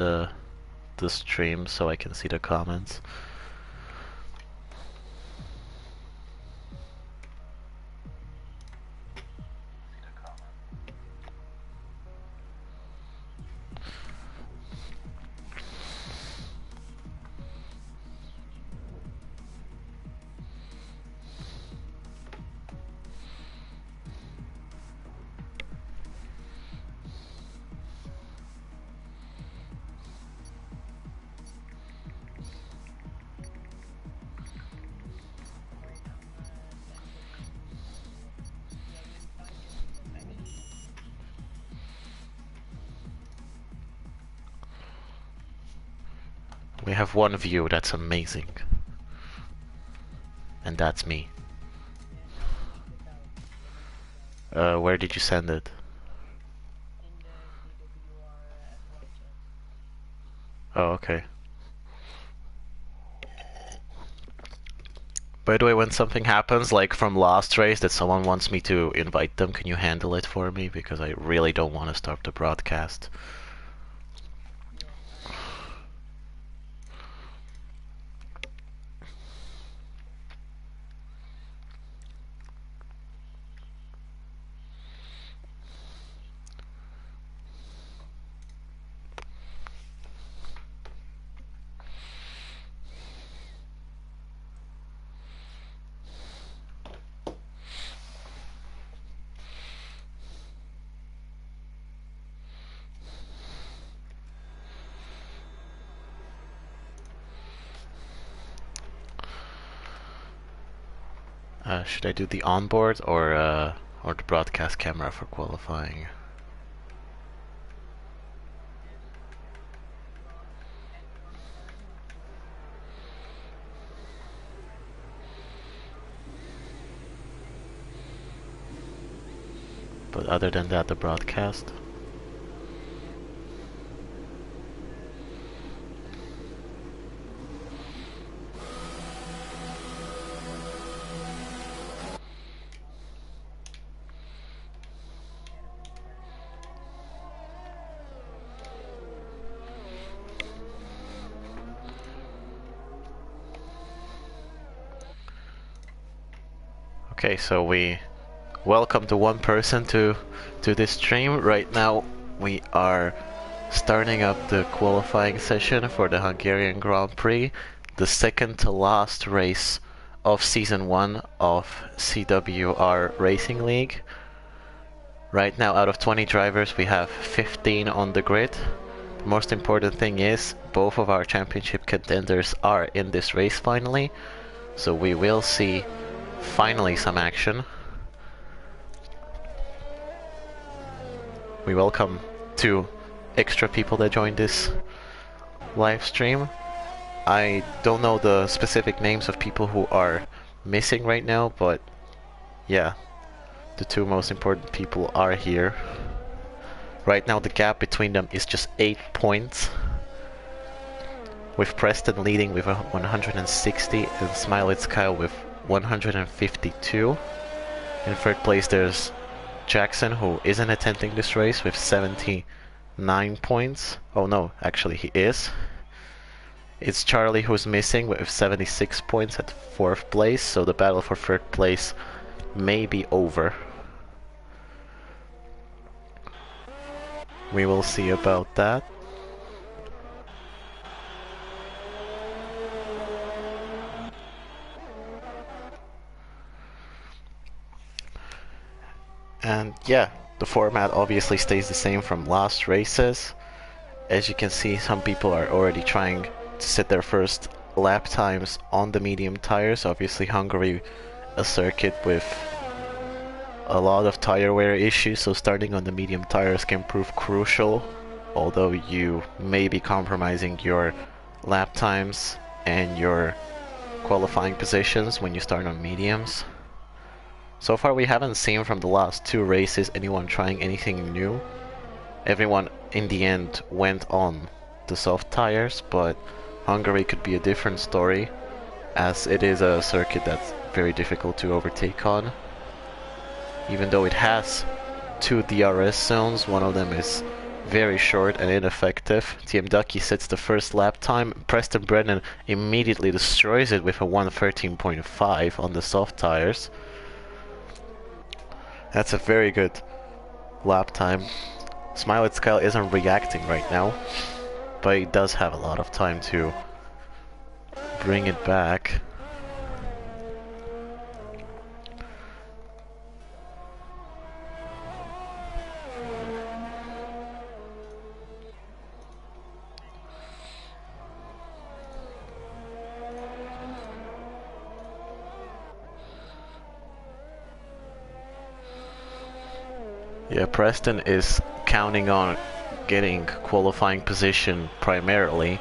the stream so I can see the comments. We have one view, that's amazing. And that's me. Where did you send it? Oh, okay. By the way, when something happens, like from last race, that someone wants me to invite them, can you handle it for me? Because I really don't want to start the broadcast. Should I do the onboard or the broadcast camera for qualifying? But other than that, the broadcast? Okay, so we welcome the one person to this stream. Right now we are starting up the qualifying session for the Hungarian Grand Prix, the second to last race of Season 1 of CWR Racing League. Right now, out of 20 drivers, we have 15 on the grid. The most important thing is both of our championship contenders are in this race finally, so we will see finally some action. We welcome 2 extra people that joined this live stream. I don't know the specific names of people who are missing right now, but yeah, the 2 most important people are here. Right now the gap between them is just 8 points, with Preston leading with 160 and Smiley's Kyle with 152. In third place there's Jackson, who isn't attending this race, with 79 points. Oh no, actually he is. It's Charlie who's missing with 76 points at 4th place, so the battle for 3rd place may be over. We will see about that. And yeah, the format obviously stays the same from last races. As you can see, some people are already trying to set their first lap times on the medium tires. Obviously Hungary, a circuit with a lot of tire wear issues, so starting on the medium tires can prove crucial, although you may be compromising your lap times and your qualifying positions when you start on mediums. So far we haven't seen from the last 2 races anyone trying anything new. Everyone in the end went on the soft tires, but Hungary could be a different story, as it is a circuit that's very difficult to overtake on. Even though it has 2 DRS zones, one of them is very short and ineffective. TM Ducky sets the first lap time. Preston Brennan immediately destroys it with a 1:13.5 on the soft tires. That's a very good lap time. Smilet Skyle isn't reacting right now, but he does have a lot of time to bring it back. Yeah, Preston is counting on getting qualifying position primarily,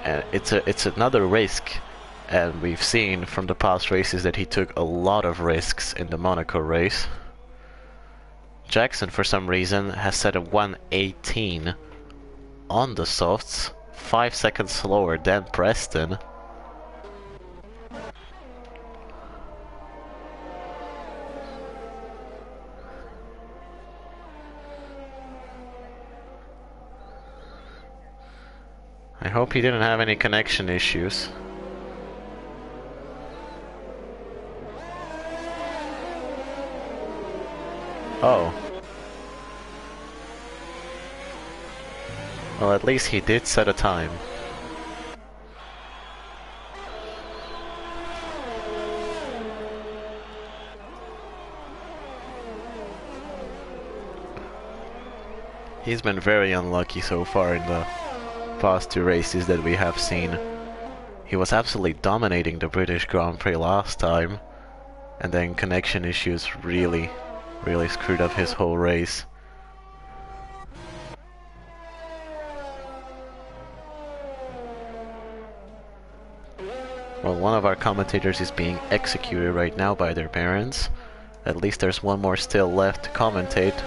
and it's another risk, and we've seen from the past races that he took a lot of risks in the Monaco race. Jackson, for some reason, has set a 1:18 on the softs, 5 seconds slower than Preston. I hope he didn't have any connection issues. Oh. Well, at least he did set a time. He's been very unlucky so far in the past 2 races that we have seen. He was absolutely dominating the British Grand Prix last time, and then connection issues really screwed up his whole race. Well, one of our commentators is being executed right now by their parents. At least there's one more still left to commentate.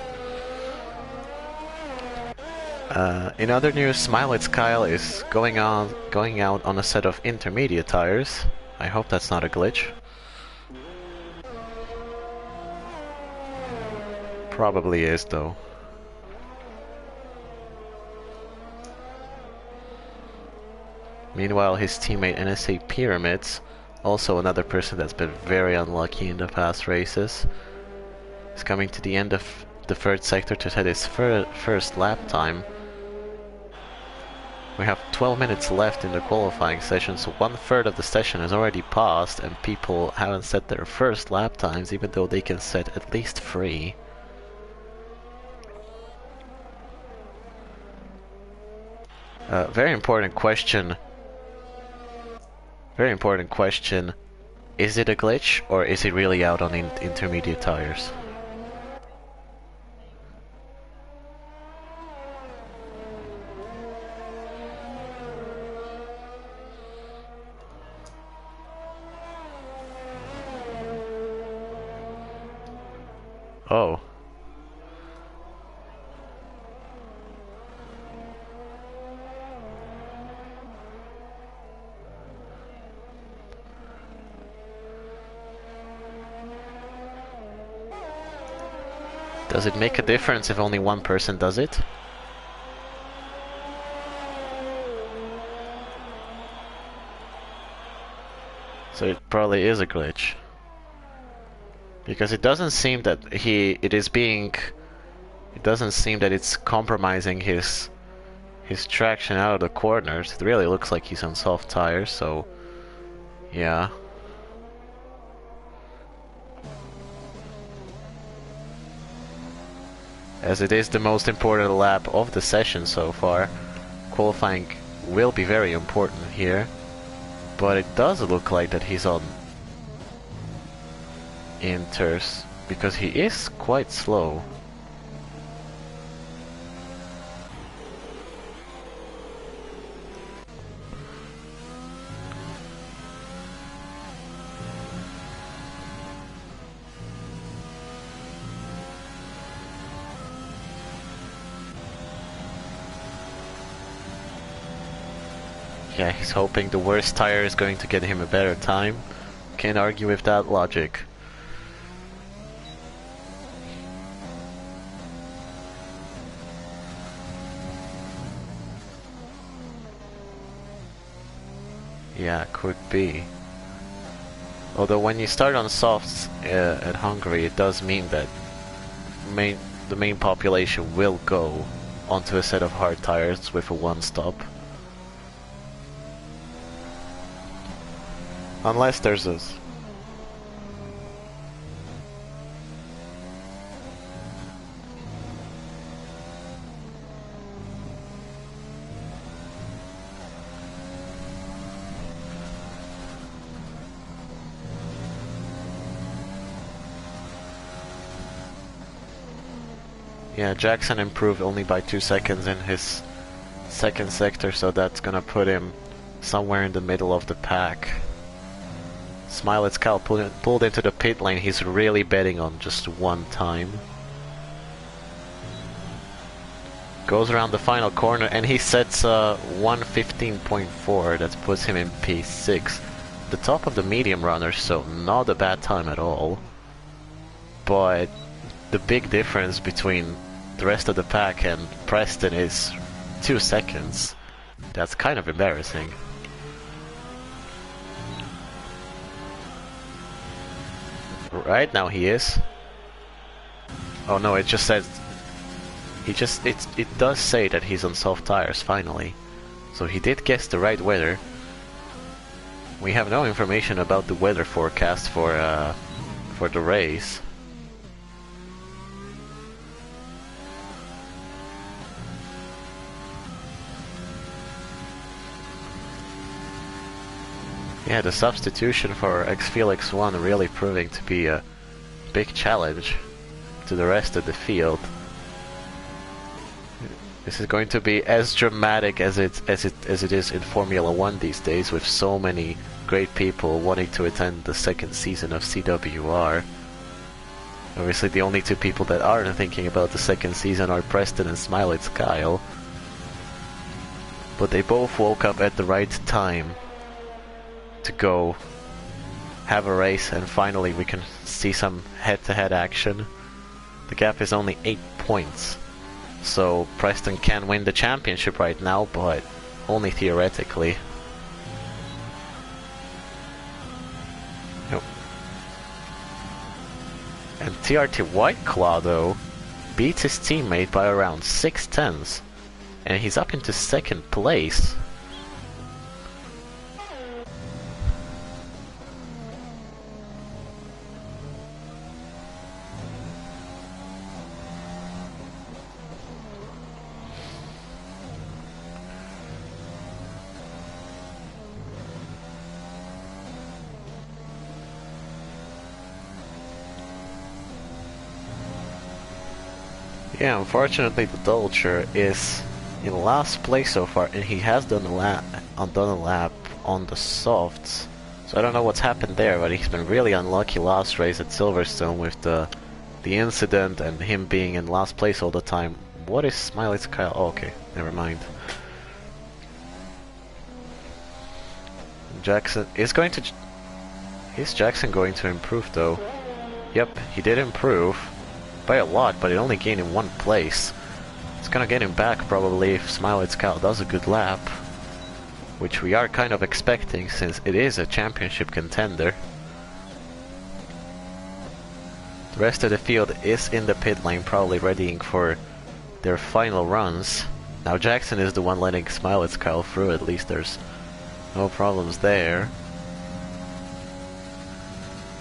In other news, Smilet Kyle is going out on a set of intermediate tires. I hope that's not a glitch. Probably is though. Meanwhile, his teammate NSA Pyramids, also another person that's been very unlucky in the past races, is coming to the end of the third sector to set his first lap time. We have 12 minutes left in the qualifying session, so 1/3 of the session has already passed and people haven't set their first lap times, even though they can set at least 3. Very important question. Very important question. Is it a glitch or is he really out on intermediate tires? Oh. Does it make a difference if only one person does it? So it probably is a glitch. Because it doesn't seem that it doesn't seem that it's compromising his traction out of the corners. It really looks like he's on soft tires, so yeah. As it is the most important lap of the session so far, qualifying will be very important here. But it does look like that he's on inters, because he is quite slow. Yeah, he's hoping the worst tire is going to get him a better time. Can't argue with that logic. Yeah, could be. Although when you start on softs at Hungary, it does mean that the main population will go onto a set of hard tires with a one-stop. Unless there's a... Yeah, Jackson improved only by 2 seconds in his second sector, so that's gonna put him somewhere in the middle of the pack. Smiley's Cal pulled into the pit lane. He's really betting on just one time. Goes around the final corner and he sets 1:15.4. That puts him in P6. The top of the medium runner, so not a bad time at all. But the big difference between the rest of the pack and Preston is 2 seconds. That's kind of embarrassing. Right now he is. Oh no, it just says it does say that he's on soft tires finally. So he did guess the right weather. We have no information about the weather forecast for the race. Yeah, the substitution for Felix 1 really proving to be a big challenge to the rest of the field. This is going to be as dramatic as it is in Formula 1 these days, with so many great people wanting to attend the second season of CWR. Obviously the only two people that aren't thinking about the second season are Preston and Smiley's Kyle. But they both woke up at the right time to go have a race, and finally we can see some head-to-head action. The gap is only 8 points, so Preston can win the championship right now, but only theoretically. Nope. And TRT White Claw though beats his teammate by around 6/10, and he's up into second place. Yeah, unfortunately the Dolcher is in last place so far, and he has done a lap on the softs. So I don't know what's happened there, but he's been really unlucky last race at Silverstone with the incident and him being in last place all the time. What is Smiley's Kyle? Oh, okay, never mind. Jackson is going to... Is Jackson going to improve though? Yep, he did improve. By a lot, but it only gained him 1 place. It's gonna get him back probably if Smiley's Cal does a good lap, which we are kind of expecting since it is a championship contender. The rest of the field is in the pit lane, probably readying for their final runs. Now Jackson is the one letting Smiley's Cal through, at least there's no problems there.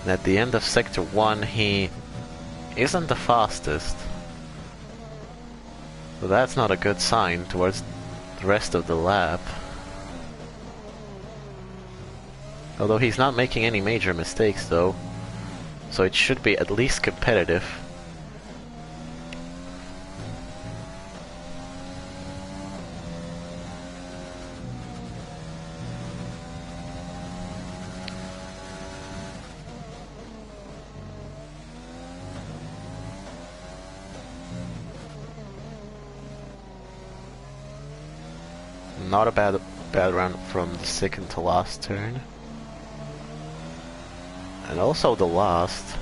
And at the end of Sector 1 he isn't the fastest, so that's not a good sign towards the rest of the lap. Although he's not making any major mistakes though, so it should be at least competitive. Not a bad run from the second to last turn. And also the last.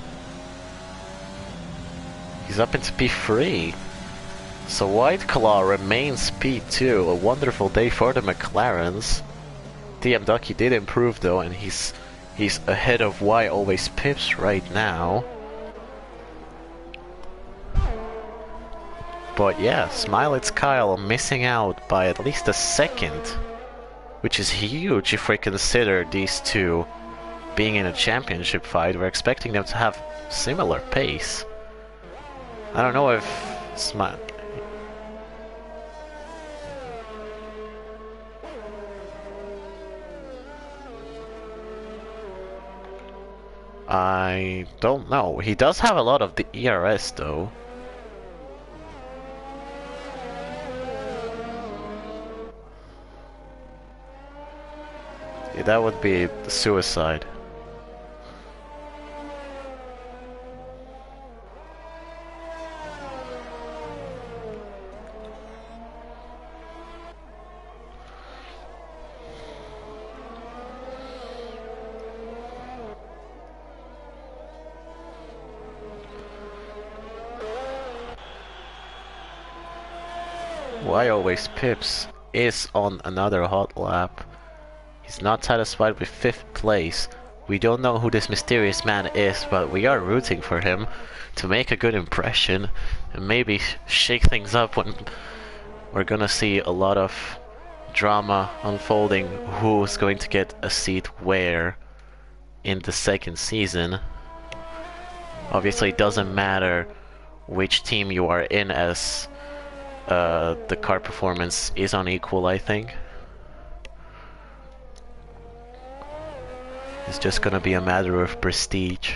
He's up into P3. So White Claw remains P2. A wonderful day for the McLarens. DM Ducky did improve though, and he's ahead of Why Always Pips right now. But yeah, Smile It's Kyle missing out by at least a second, which is huge if we consider these two being in a championship fight. We're expecting them to have similar pace. I don't know if Smile... I don't know. He does have a lot of the ERS though. Yeah, that would be suicide. Why Always Pips is on another hot lap. He's not satisfied with 5th place. We don't know who this mysterious man is, but we are rooting for him to make a good impression and maybe shake things up when we're gonna see a lot of drama unfolding who's going to get a seat where in the second season. Obviously it doesn't matter which team you are in, as the car performance is unequal, I think. It's just gonna be a matter of prestige.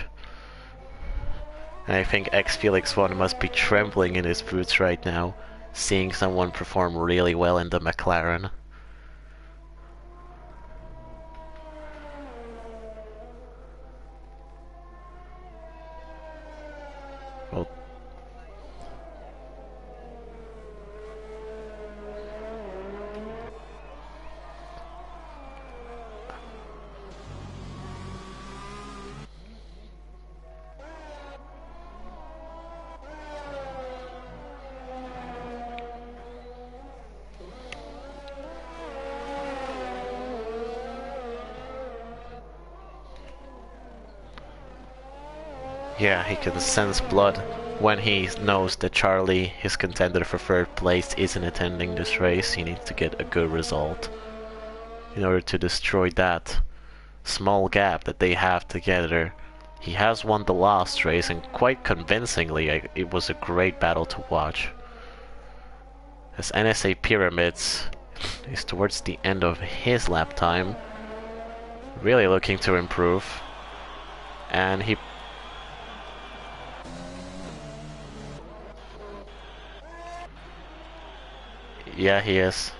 And I think X-Felix1 must be trembling in his boots right now, seeing someone perform really well in the McLaren. Well, yeah, he can sense blood when he knows that Charlie, his contender for 3rd place, isn't attending this race. He needs to get a good result in order to destroy that small gap that they have together. He has won the last race, and quite convincingly. It was a great battle to watch. As NSA Pyramids is towards the end of his lap time, really looking to improve, and he... Yeah, he is,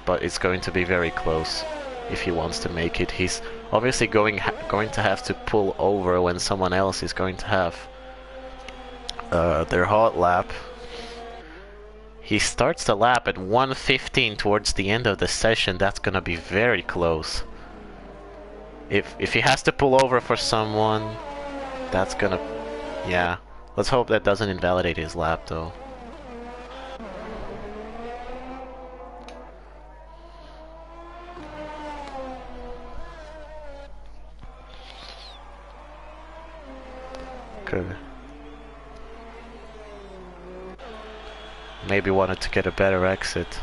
but it's going to be very close if he wants to make it. He's obviously going to have to pull over when someone else is going to have their hot lap. He starts the lap at 1:15 towards the end of the session. That's gonna be very close. If he has to pull over for someone, that's gonna... yeah. Let's hope that doesn't invalidate his lap though. Could maybe wanted to get a better exit.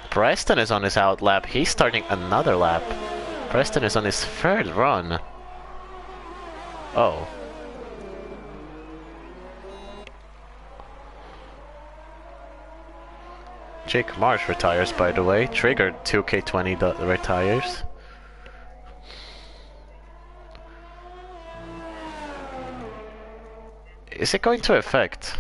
Preston is on his out lap. He's starting another lap. Preston is on his 3rd run. Oh. Jake Marsh retires, by the way. Triggered 2K20 retires. Is it going to affect?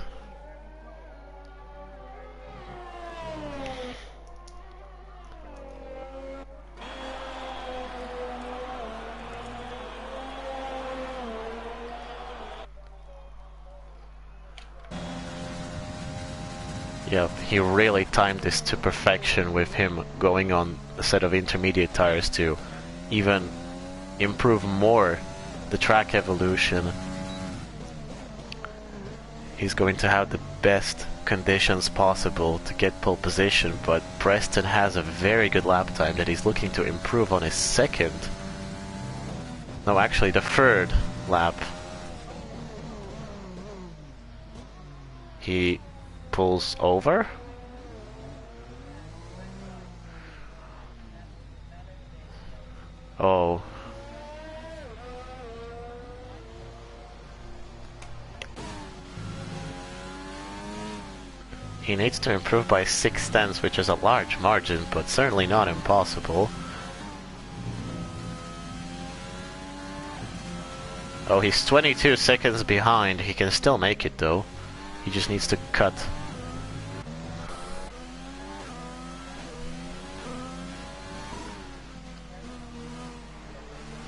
Yeah, he really timed this to perfection with him going on a set of intermediate tires to even improve more the track evolution. He's going to have the best conditions possible to get pole position, but Preston has a very good lap time that he's looking to improve on his second. No, actually the third lap. He pulls over. Oh. He needs to improve by 6/10, which is a large margin, but certainly not impossible. Oh, he's 22 seconds behind. He can still make it though. He just needs to cut.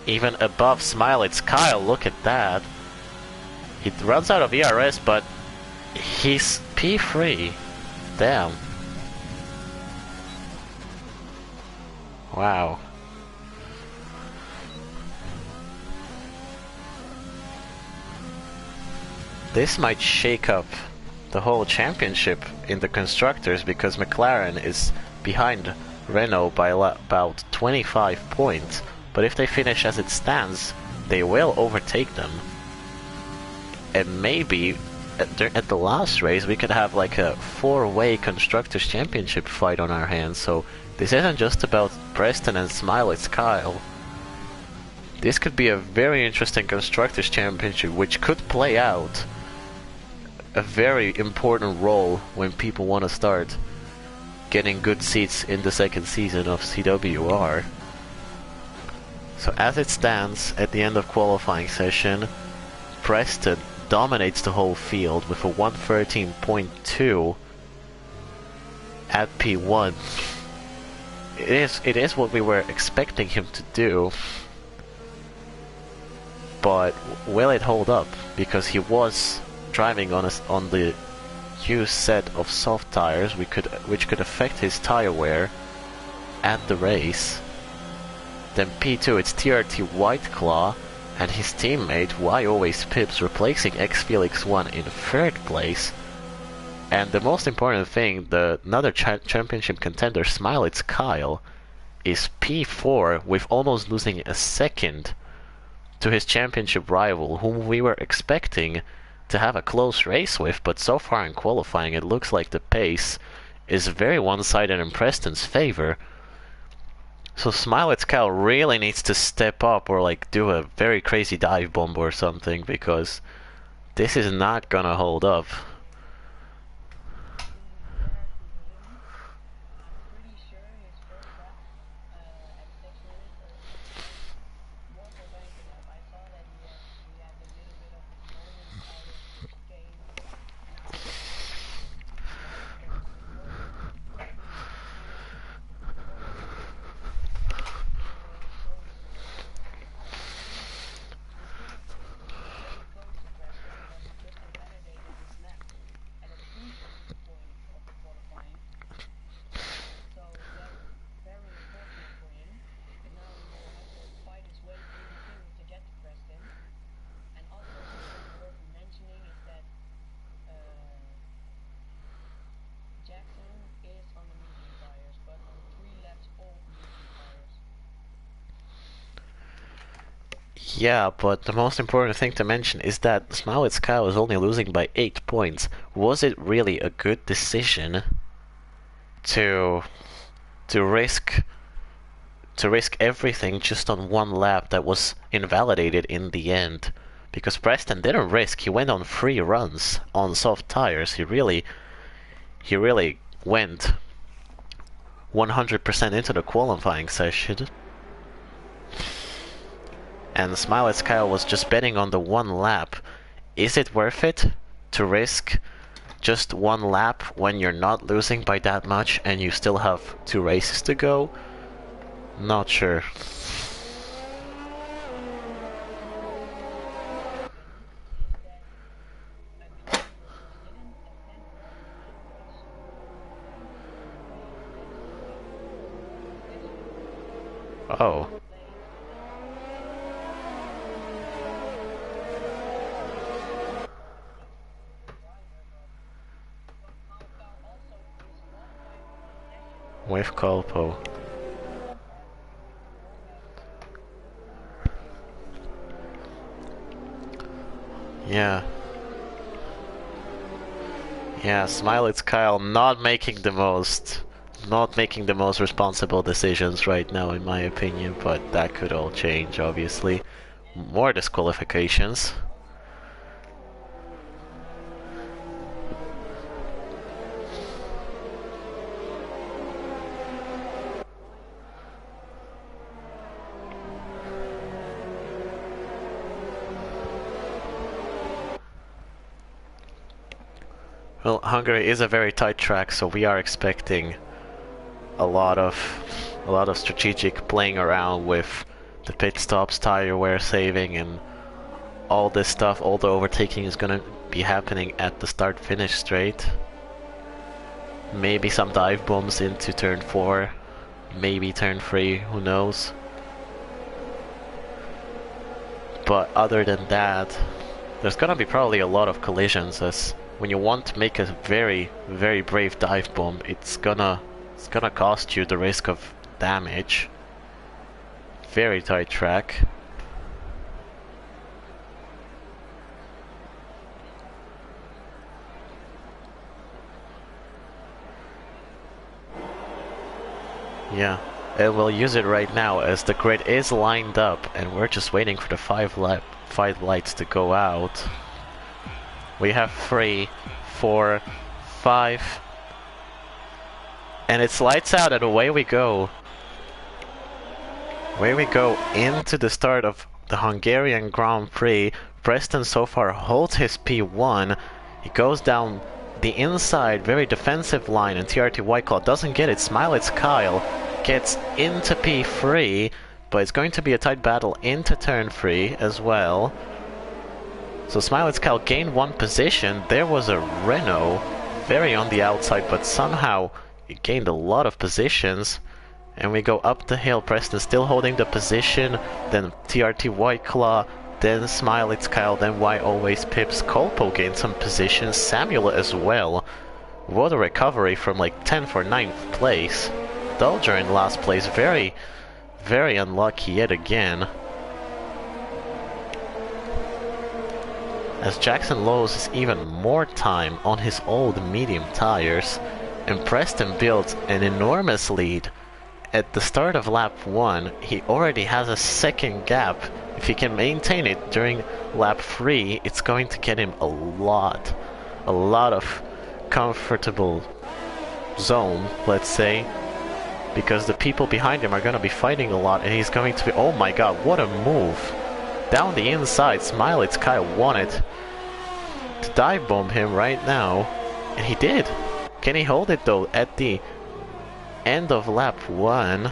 Even above Smile, it's Kyle, look at that. He runs out of ERS, but he's P3. Damn. Wow. This might shake up the whole championship in the constructors, because McLaren is behind Renault by about 25 points. But if they finish as it stands, they will overtake them. And maybe at the last race we could have like a 4-way Constructors' Championship fight on our hands. So this isn't just about Preston and Smile, it's Kyle. This could be a very interesting Constructors' Championship, which could play out a very important role when people want to start getting good seats in the second season of CWR. So as it stands at the end of qualifying session, Preston dominates the whole field with a 113.2 at P1. It is what we were expecting him to do, but will it hold up? Because he was driving on the used set of soft tires, which could affect his tire wear at the race. Then P2, it's TRT White Claw and his teammate Why Always Pips replacing X Felix 1 in third place. And the most important thing, another championship contender, Smile, it's Kyle, is P4 with almost losing a second to his championship rival, whom we were expecting to have a close race with, but so far in qualifying it looks like the pace is very one-sided in Preston's favor. So Smile, it's Kyle really needs to step up or like do a very crazy dive bomb or something, because this is not gonna hold up. Yeah, but the most important thing to mention is that Smile, it's Kyle is only losing by 8 points. Was it really a good decision to risk everything just on one lap that was invalidated in the end? Because Preston didn't risk, he went on 3 runs on soft tires. He really went 100% into the qualifying session. And Smile, it's Kyle was just betting on the one lap. Is it worth it to risk just one lap when you're not losing by that much and you still have 2 races to go? Not sure. Oh. with Kolpo. Yeah. Yeah, Smiley's Kyle not making the most responsible decisions right now in my opinion, but that could all change obviously. More disqualifications. Well, Hungary is a very tight track, so we are expecting a lot of strategic playing around with the pit stops, tire wear saving, and all this stuff. All the overtaking is gonna be happening at the start-finish straight. Maybe some dive bombs into turn 4, maybe turn 3, who knows. But other than that, there's gonna be probably a lot of collisions, as when you want to make a very, very brave dive bomb, it's gonna cost you the risk of damage. Very tight track. Yeah, and we'll use it right now as the grid is lined up and we're just waiting for the five lights to go out. We have 3, 4, 5, and it's lights out and away we go. Away we go into the start of the Hungarian Grand Prix. Preston so far holds his P1. He goes down the inside, very defensive line, and TRT Whiteclaw doesn't get it. Smiley's Kyle gets into P3, but it's going to be a tight battle into turn 3 as well. So Smiley's Kyle gained 1 position. There was a Renault very on the outside, but somehow he gained a lot of positions. And we go up the hill. Preston still holding the position. Then TRT Whiteclaw. Then Smiley's Kyle. Then Why Always Pips. Kolpo gained some positions. Samuel as well. What a recovery from like 10th for 9th place. Dulger in last place. Very, very unlucky yet again. As Jackson loses even more time on his old medium tires, and Preston builds an enormous lead. At the start of lap 1, he already has a second gap. If he can maintain it during lap 3, it's going to get him a lot of comfortable zone, let's say, because the people behind him are going to be fighting a lot, and he's going to be, oh my god, what a move. Down the inside, Smiley's Kyle wanted to dive bomb him right now, and he did. Can he hold it though at the end of lap 1?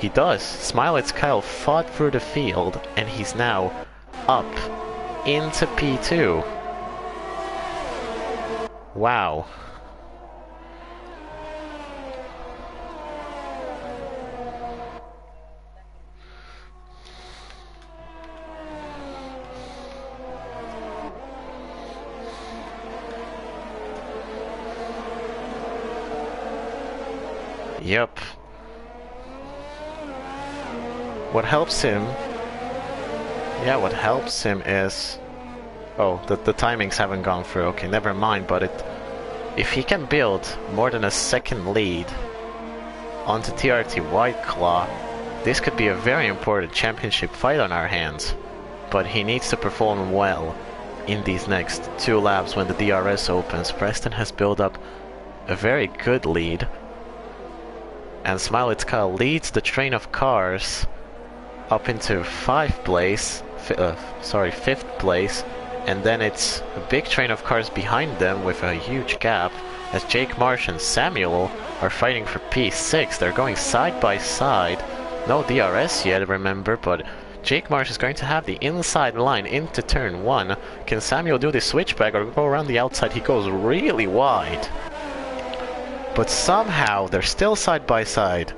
He does. Smiley's Kyle fought through the field, and he's now up into P2. Wow. Yep. What helps him is... Oh, the timings haven't gone through. Okay, never mind, but if he can build more than a second lead onto TRT Whiteclaw, this could be a very important championship fight on our hands. But he needs to perform well in these next 2 laps when the DRS opens. Preston has built up a very good lead. And Smiley's Kyle leads the train of cars up into 5th place, 5th place, and then it's a big train of cars behind them with a huge gap, as Jake Marsh and Samuel are fighting for P6. They're going side by side. No DRS yet, remember, but Jake Marsh is going to have the inside line into turn 1. Can Samuel do the switchback or go around the outside? He goes really wide. But somehow they're still side by side.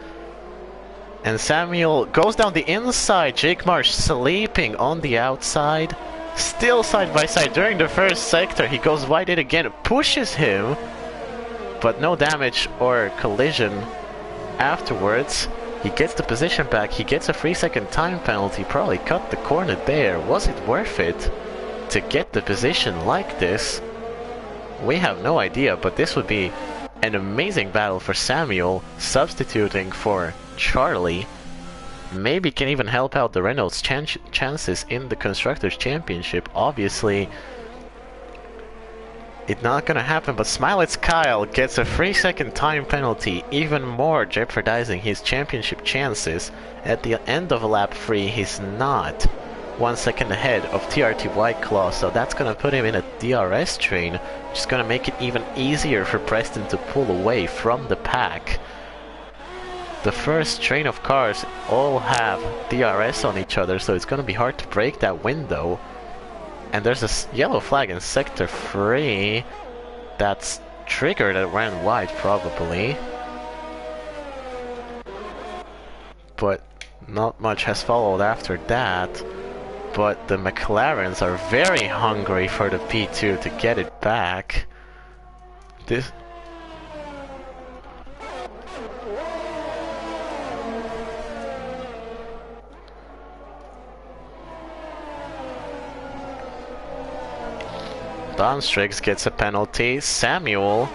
And Samuel goes down the inside. Jake Marsh sleeping on the outside. Still side by side during the first sector. He goes wide in again, pushes him. But no damage or collision afterwards, he gets the position back, he gets a 3-second time penalty, probably cut the corner there. Was it worth it to get the position like this? We have no idea, but this would be an amazing battle for Samuel, substituting for Charlie. Maybe can even help out the Renault's chances in the Constructors' Championship. Obviously, it's not gonna happen, but Smilets Kyle gets a 3-second time penalty, even more jeopardizing his championship chances. At the end of lap 3, he's not 1 second ahead of TRT White Claw, so that's gonna put him in a DRS train, which is gonna make it even easier for Preston to pull away from the pack. The first train of cars all have DRS on each other, so it's gonna be hard to break that window. And there's a yellow flag in sector 3 that's triggered and ran wide probably. But not much has followed after that. But the McLarens are very hungry for the P2 to get it back. This... Donstrix gets a penalty. Samuel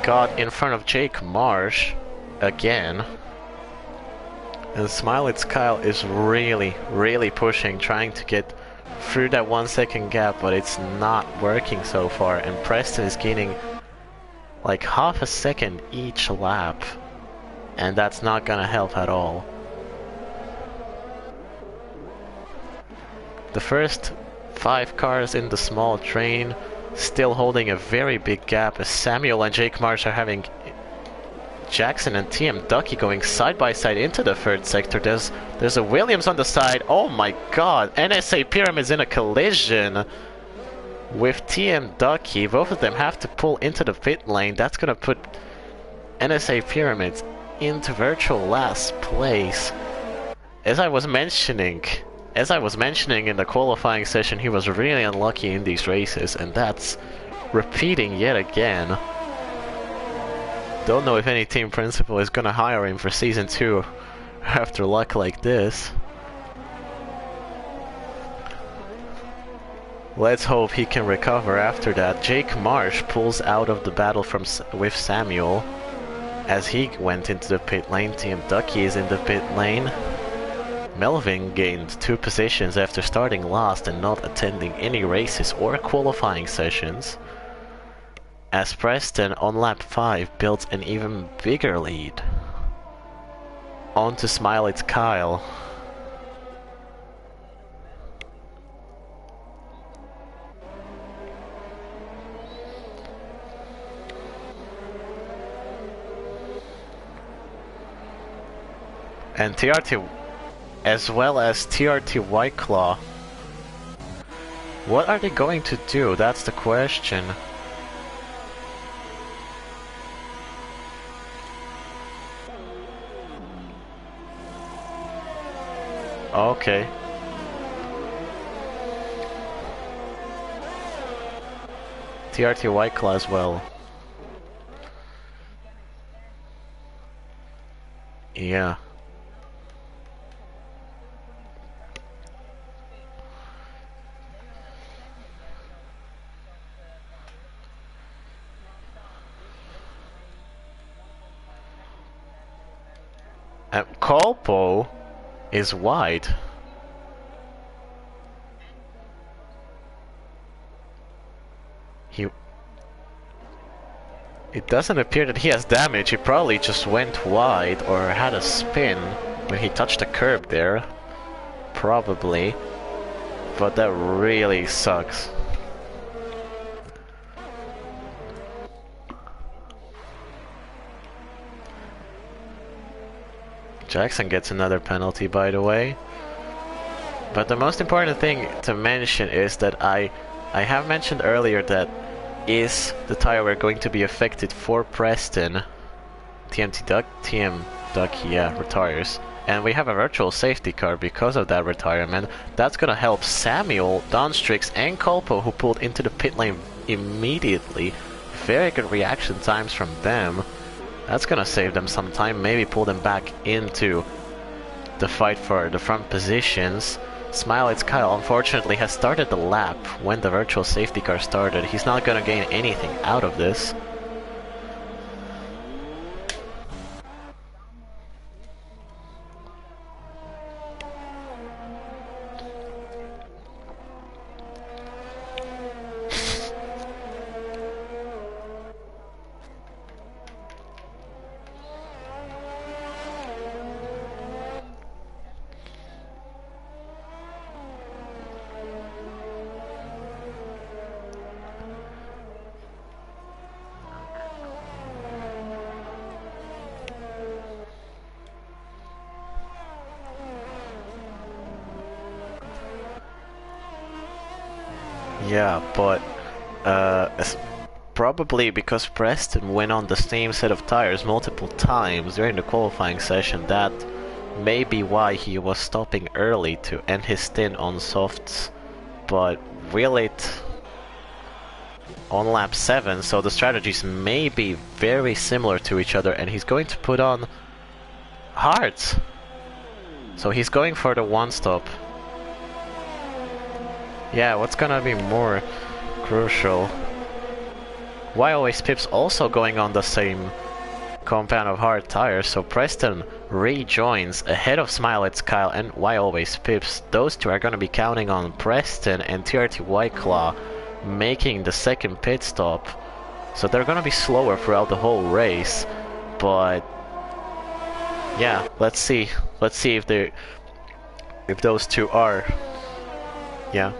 got in front of Jake Marsh again. And Smilets Kyle is really pushing, trying to get through that 1 second gap, but it's not working so far. And Preston is gaining like half a second each lap. And that's not gonna help at all. The first 5 cars in the small train still holding a very big gap as Samuel and Jake Marsh are having Jackson and TM Ducky going side by side into the third sector. There's a Williams on the side. Oh my god, NSA Pyramids in a collision with TM Ducky. Both of them have to pull into the pit lane. That's gonna put NSA Pyramids into virtual last place. As I was mentioning in the qualifying session, he was really unlucky in these races, and that's repeating yet again. Don't know if any team principal is gonna hire him for season 2 after luck like this. Let's hope he can recover after that. Jake Marsh pulls out of the battle with Samuel as he went into the pit lane. TM Ducky is in the pit lane. Melvin gained 2 positions after starting last and not attending any races or qualifying sessions, as Preston on lap 5 built an even bigger lead. On to Smilets Kyle. And TRT as well as TRT White Claw. What are they going to do? That's the question. Okay. TRT White Claw as well. Yeah. Colpo is wide. It doesn't appear that he has damage. He probably just went wide or had a spin when he touched the curb there. Probably. But that really sucks. Jackson gets another penalty, by the way. But the most important thing to mention is that I have mentioned earlier that is the tire wear going to be affected for Preston. TM Ducky, yeah, retires. And we have a virtual safety car because of that retirement. That's gonna help Samuel, Donstrix, and Colpo, who pulled into the pit lane immediately. Very good reaction times from them. That's gonna save them some time, maybe pull them back into the fight for the front positions. Smiley's Kyle unfortunately has started the lap when the virtual safety car started. He's not gonna gain anything out of this. Yeah, but probably because Preston went on the same set of tires multiple times during the qualifying session, that may be why he was stopping early to end his stint on softs. But will it on lap 7, so the strategies may be very similar to each other, and he's going to put on hards. So he's going for the one stop. Yeah, what's gonna be more crucial? Why always Pips also going on the same compound of hard tires, so Preston rejoins ahead of Smiley's Kyle and Why Always Pips. Those two are gonna be counting on Preston and TRT White Claw making the second pit stop. So they're gonna be slower throughout the whole race, but yeah, let's see if those two are, yeah.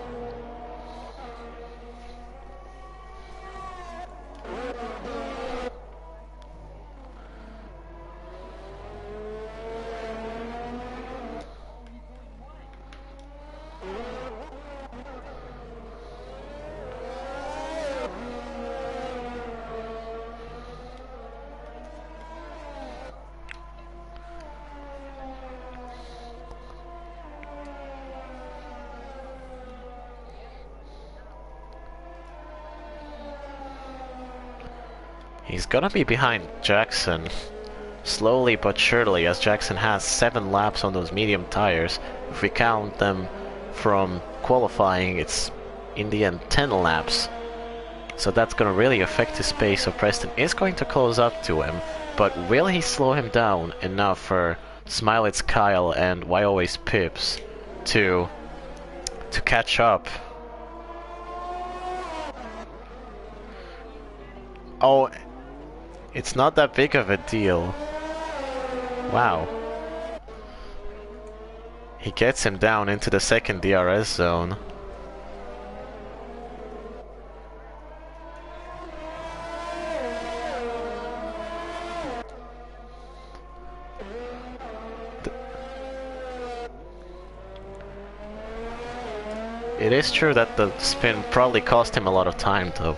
He's gonna be behind Jackson, slowly but surely, as Jackson has 7 laps on those medium tires. If we count them from qualifying, it's in the end 10 laps. So that's gonna really affect his pace, so Preston is going to close up to him. But will he slow him down enough for Smiley's Kyle and Why Always Pips to catch up? Oh, it's not that big of a deal. Wow. He gets him down into the second DRS zone. It is true that the spin probably cost him a lot of time, though.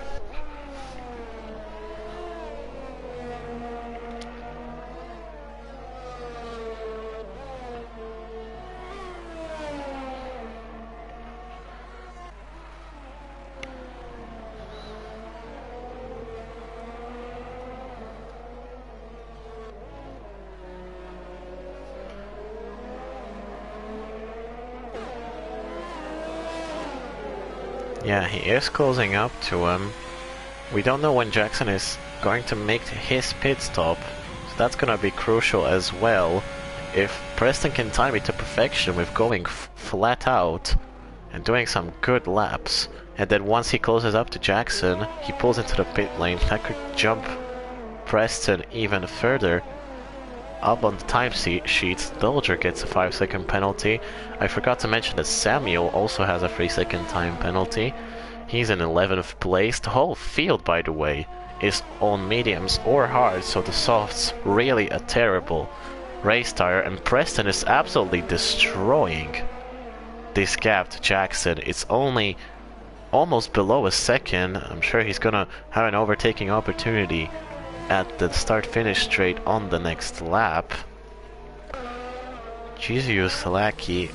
Yeah, he is closing up to him. We don't know when Jackson is going to make his pit stop, so that's gonna be crucial as well. If Preston can time it to perfection with going flat out and doing some good laps, and then once he closes up to Jackson, he pulls into the pit lane, that could jump Preston even further up on the time sheets. Dolger gets a 5-second penalty. I forgot to mention that Samuel also has a 3-second time penalty. He's in 11th place. The whole field, by the way, is on mediums or hards, so the softs really a terrible race tire, and Preston is absolutely destroying this gap to Jackson. It's only almost below a second. I'm sure he's gonna have an overtaking opportunity at the start-finish straight on the next lap. Jizu Salaki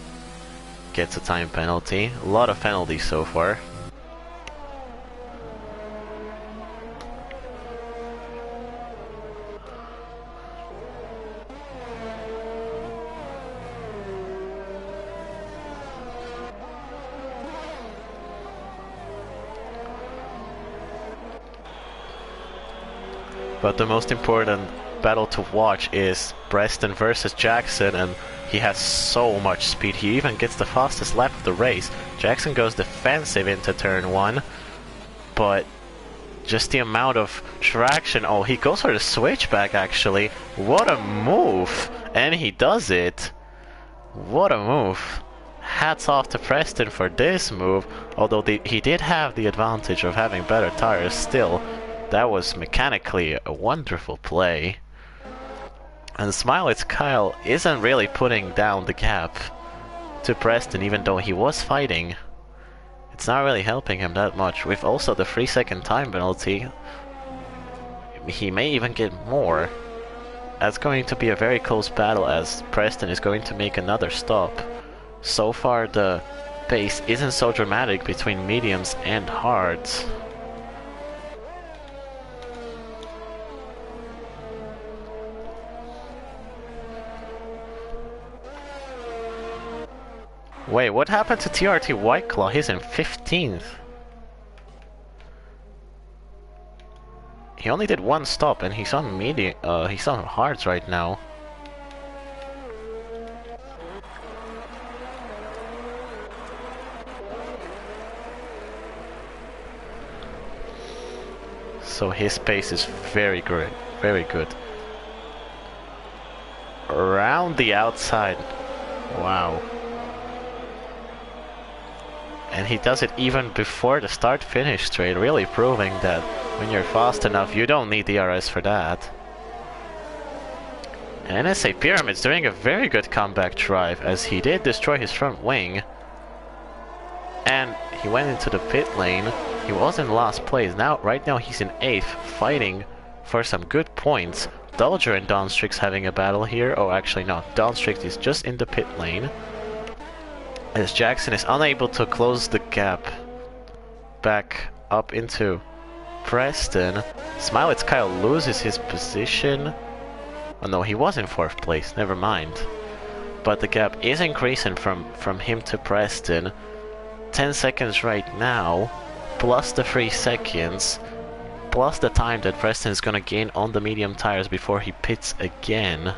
gets a time penalty. A lot of penalties so far. But the most important battle to watch is Preston versus Jackson, and he has so much speed. He even gets the fastest lap of the race. Jackson goes defensive into turn 1, but just the amount of traction. Oh, he goes for the switchback actually. What a move! And he does it. What a move. Hats off to Preston for this move, although he did have the advantage of having better tires still. That was mechanically a wonderful play. And Smiley's Kyle isn't really putting down the gap to Preston, even though he was fighting. It's not really helping him that much. With also the 3-second time penalty, he may even get more. That's going to be a very close battle as Preston is going to make another stop. So far the pace isn't so dramatic between mediums and hards. Wait, what happened to TRT White Claw? He's in 15th. He only did one stop and he's on medium, he's on hards right now. So his pace is very good, very good. Around the outside. Wow. And he does it even before the start-finish straight, really proving that when you're fast enough, you don't need DRS for that. And NSA Pyramid's doing a very good comeback drive, as he did destroy his front wing. And he went into the pit lane. He was in last place. Right now he's in 8th, fighting for some good points. Dodger and Donstrix having a battle here. Oh, actually no, Donstrix is just in the pit lane, as Jackson is unable to close the gap back up into Preston. Smiley's Kyle loses his position. Oh no, he was in 4th place, never mind. But the gap is increasing from him to Preston. 10 seconds right now, plus the 3 seconds, plus the time that Preston is gonna gain on the medium tires before he pits again.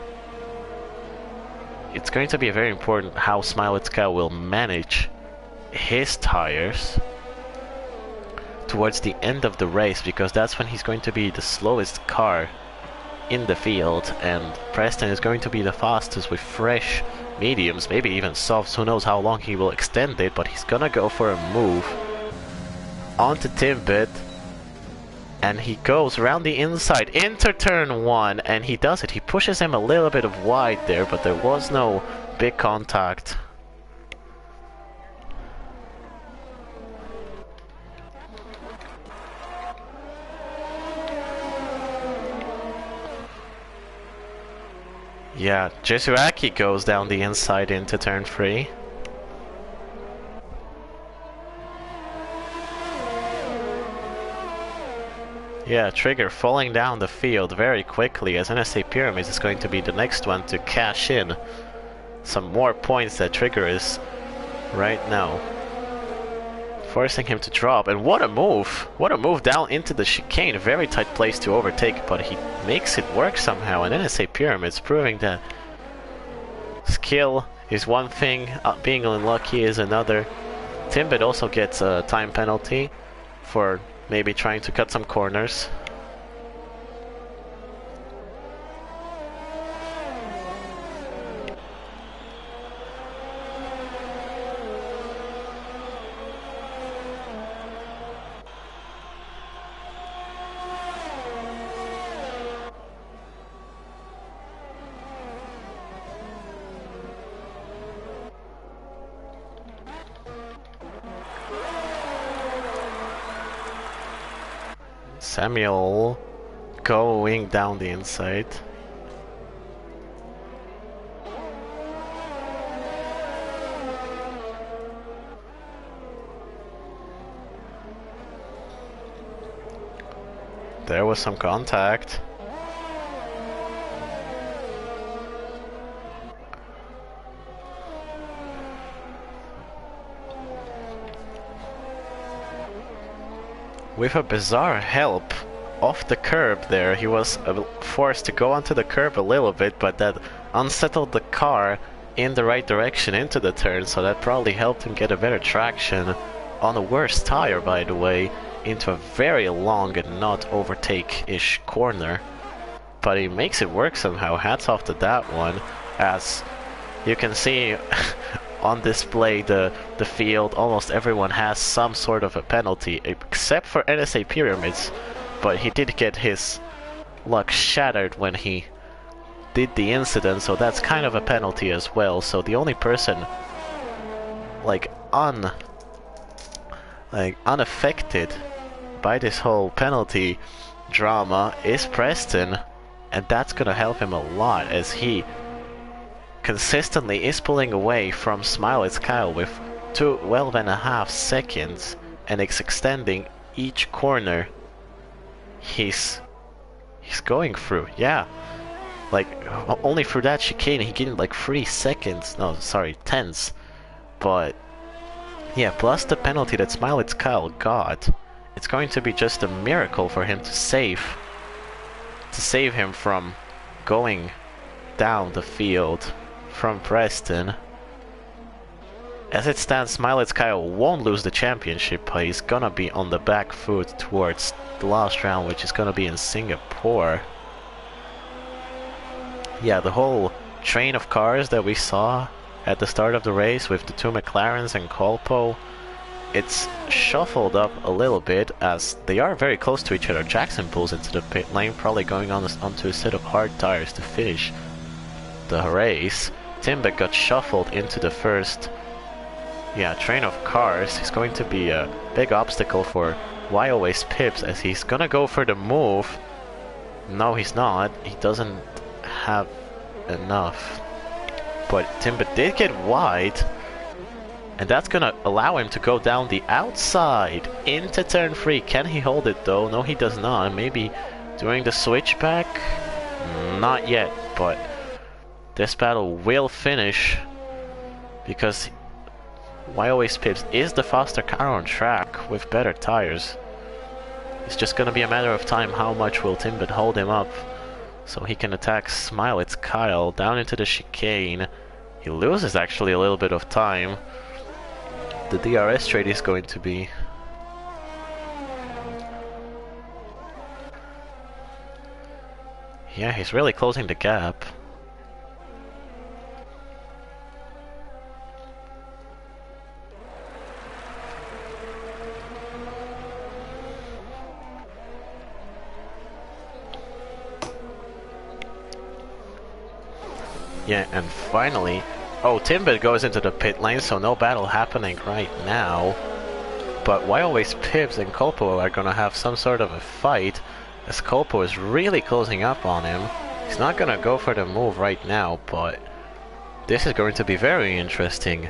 It's going to be very important how Smiley's Kyle will manage his tires towards the end of the race, because that's when he's going to be the slowest car in the field, and Preston is going to be the fastest with fresh mediums, maybe even softs. Who knows how long he will extend it, but he's gonna go for a move onto Timbit, and he goes around the inside into turn 1, and he does it. He pushes him a little bit of wide there, but there was no big contact. Yeah, Jesuaki goes down the inside into turn 3. Yeah, Trigger falling down the field very quickly, as NSA Pyramids is going to be the next one to cash in some more points that Trigger is right now, forcing him to drop. And what a move! What a move down into the chicane. A very tight place to overtake, but he makes it work somehow. And NSA Pyramids proving that skill is one thing, being unlucky is another. Timbit also gets a time penalty for maybe trying to cut some corners. Samuel going down the inside. There was some contact. With a bizarre help off the curb there. He was forced to go onto the curb a little bit, but that unsettled the car in the right direction into the turn, so that probably helped him get a better traction on the worst tire, by the way, into a very long and not overtake-ish corner. But he makes it work somehow. Hats off to that one. As you can see on display, the field, almost everyone has some sort of a penalty, except for NSA Pyramids. But he did get his luck shattered when he did the incident, so that's kind of a penalty as well. So the only person like unaffected by this whole penalty drama is Preston, and that's gonna help him a lot as he consistently is pulling away from Smiley's Kyle with 12.5 seconds, and it's extending each corner he's going through. Yeah, like only through that chicane he gained like 3 seconds, no sorry, tenths. But yeah, plus the penalty that Smiley's Kyle got, it's going to be just a miracle for him to save him from going down the field from Preston. As it stands, Smiley's Kyle won't lose the championship, but he's gonna be on the back foot towards the last round, which is gonna be in Singapore. Yeah, the whole train of cars that we saw at the start of the race with the two McLarens and Colpo, it's shuffled up a little bit as they are very close to each other. Jackson pulls into the pit lane, probably going onto a set of hard tires to finish the race. Timbeck got shuffled into the first train of cars. He's going to be a big obstacle for Why Always Pips as he's gonna go for the move. No, he's not. He doesn't have enough. But Timbeck did get wide, and that's gonna allow him to go down the outside into turn 3. Can he hold it though? No, he does not. Maybe during the switchback? Not yet, but this battle will finish because Why Always Pips is the faster car on track with better tires. It's just gonna be a matter of time how much will Timbeck hold him up so he can attack Smiley's Kyle down into the chicane. He loses actually a little bit of time. The DRS trade is going to be he's really closing the gap. Yeah, and finally, Timbeck goes into the pit lane, so no battle happening right now. But Why Always Pips and Colpo are gonna have some sort of a fight, as Colpo is really closing up on him. He's not gonna go for the move right now, but this is going to be very interesting.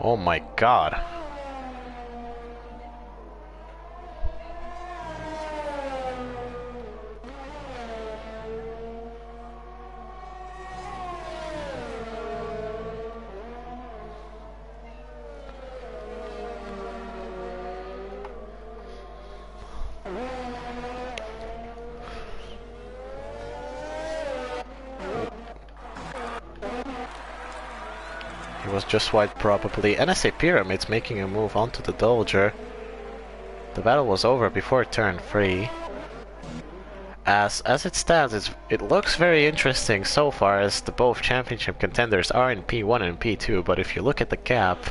Oh my god. Was just wide probably. NSA Pyramids making a move onto the Dodger. The battle was over before turn 3. As it stands, it looks very interesting so far as the both championship contenders are in P1 and P2, but if you look at the gap,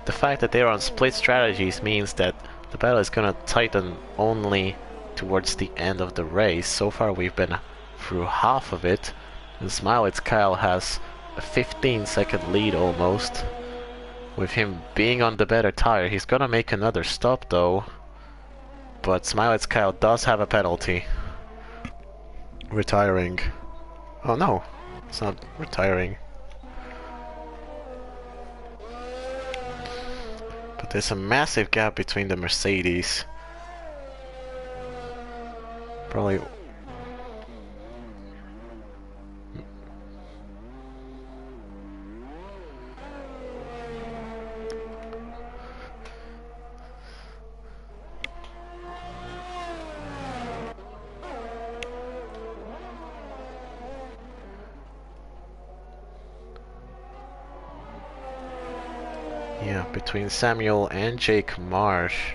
the fact that they're on split strategies means that the battle is gonna tighten only towards the end of the race. So far we've been through half of it, and Smiley's Kyle has a 15-second lead almost. With him being on the better tire, he's gonna make another stop though. But Smiley's Kyle does have a penalty. Retiring. Oh no, it's not retiring. But there's a massive gap between the Mercedes. Probably. between Samuel and Jake Marsh.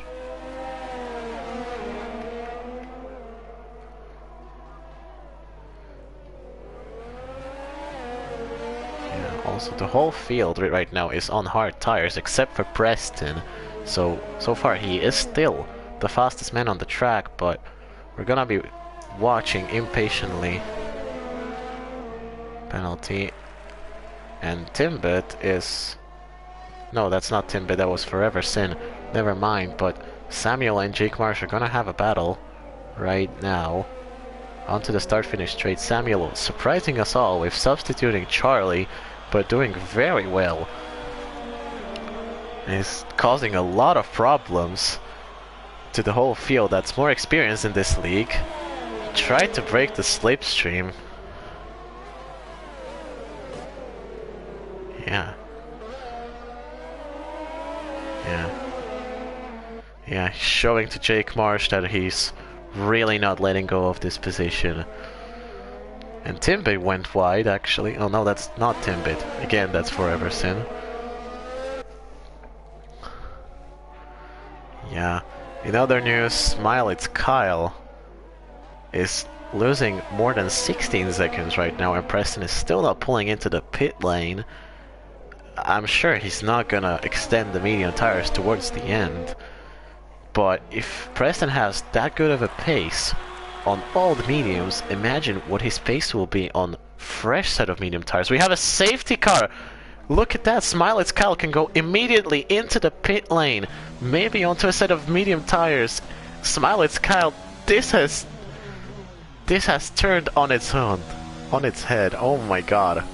Yeah, also the whole field right now is on hard tires except for Preston. So far he is still the fastest man on the track, but we're gonna be watching impatiently. Penalty. And Timbit is... No, that's not Timbit, that was Forever Sin. Never mind, but Samuel and Jake Marsh are gonna have a battle right now. Onto the start-finish straight. Samuel surprising us all with substituting Charlie, but doing very well. And he's causing a lot of problems to the whole field that's more experienced in this league. Tried to break the slipstream. Yeah. Yeah, showing to Jake Marsh that he's really not letting go of this position. And Timbit went wide, actually. Oh no, that's not Timbit. Again, that's Forever Sin. Yeah. In other news, Smile, it's Kyle is losing more than 16 seconds right now, and Preston is still not pulling into the pit lane. I'm sure he's not gonna extend the medium tires towards the end, but if Preston has that good of a pace on all the mediums, imagine what his pace will be on fresh set of medium tires. We have a safety car. Look at that. Smile, it's Kyle can go immediately into the pit lane, maybe onto a set of medium tires. Smile, it's Kyle. This has turned on its own, on its head. Oh my god.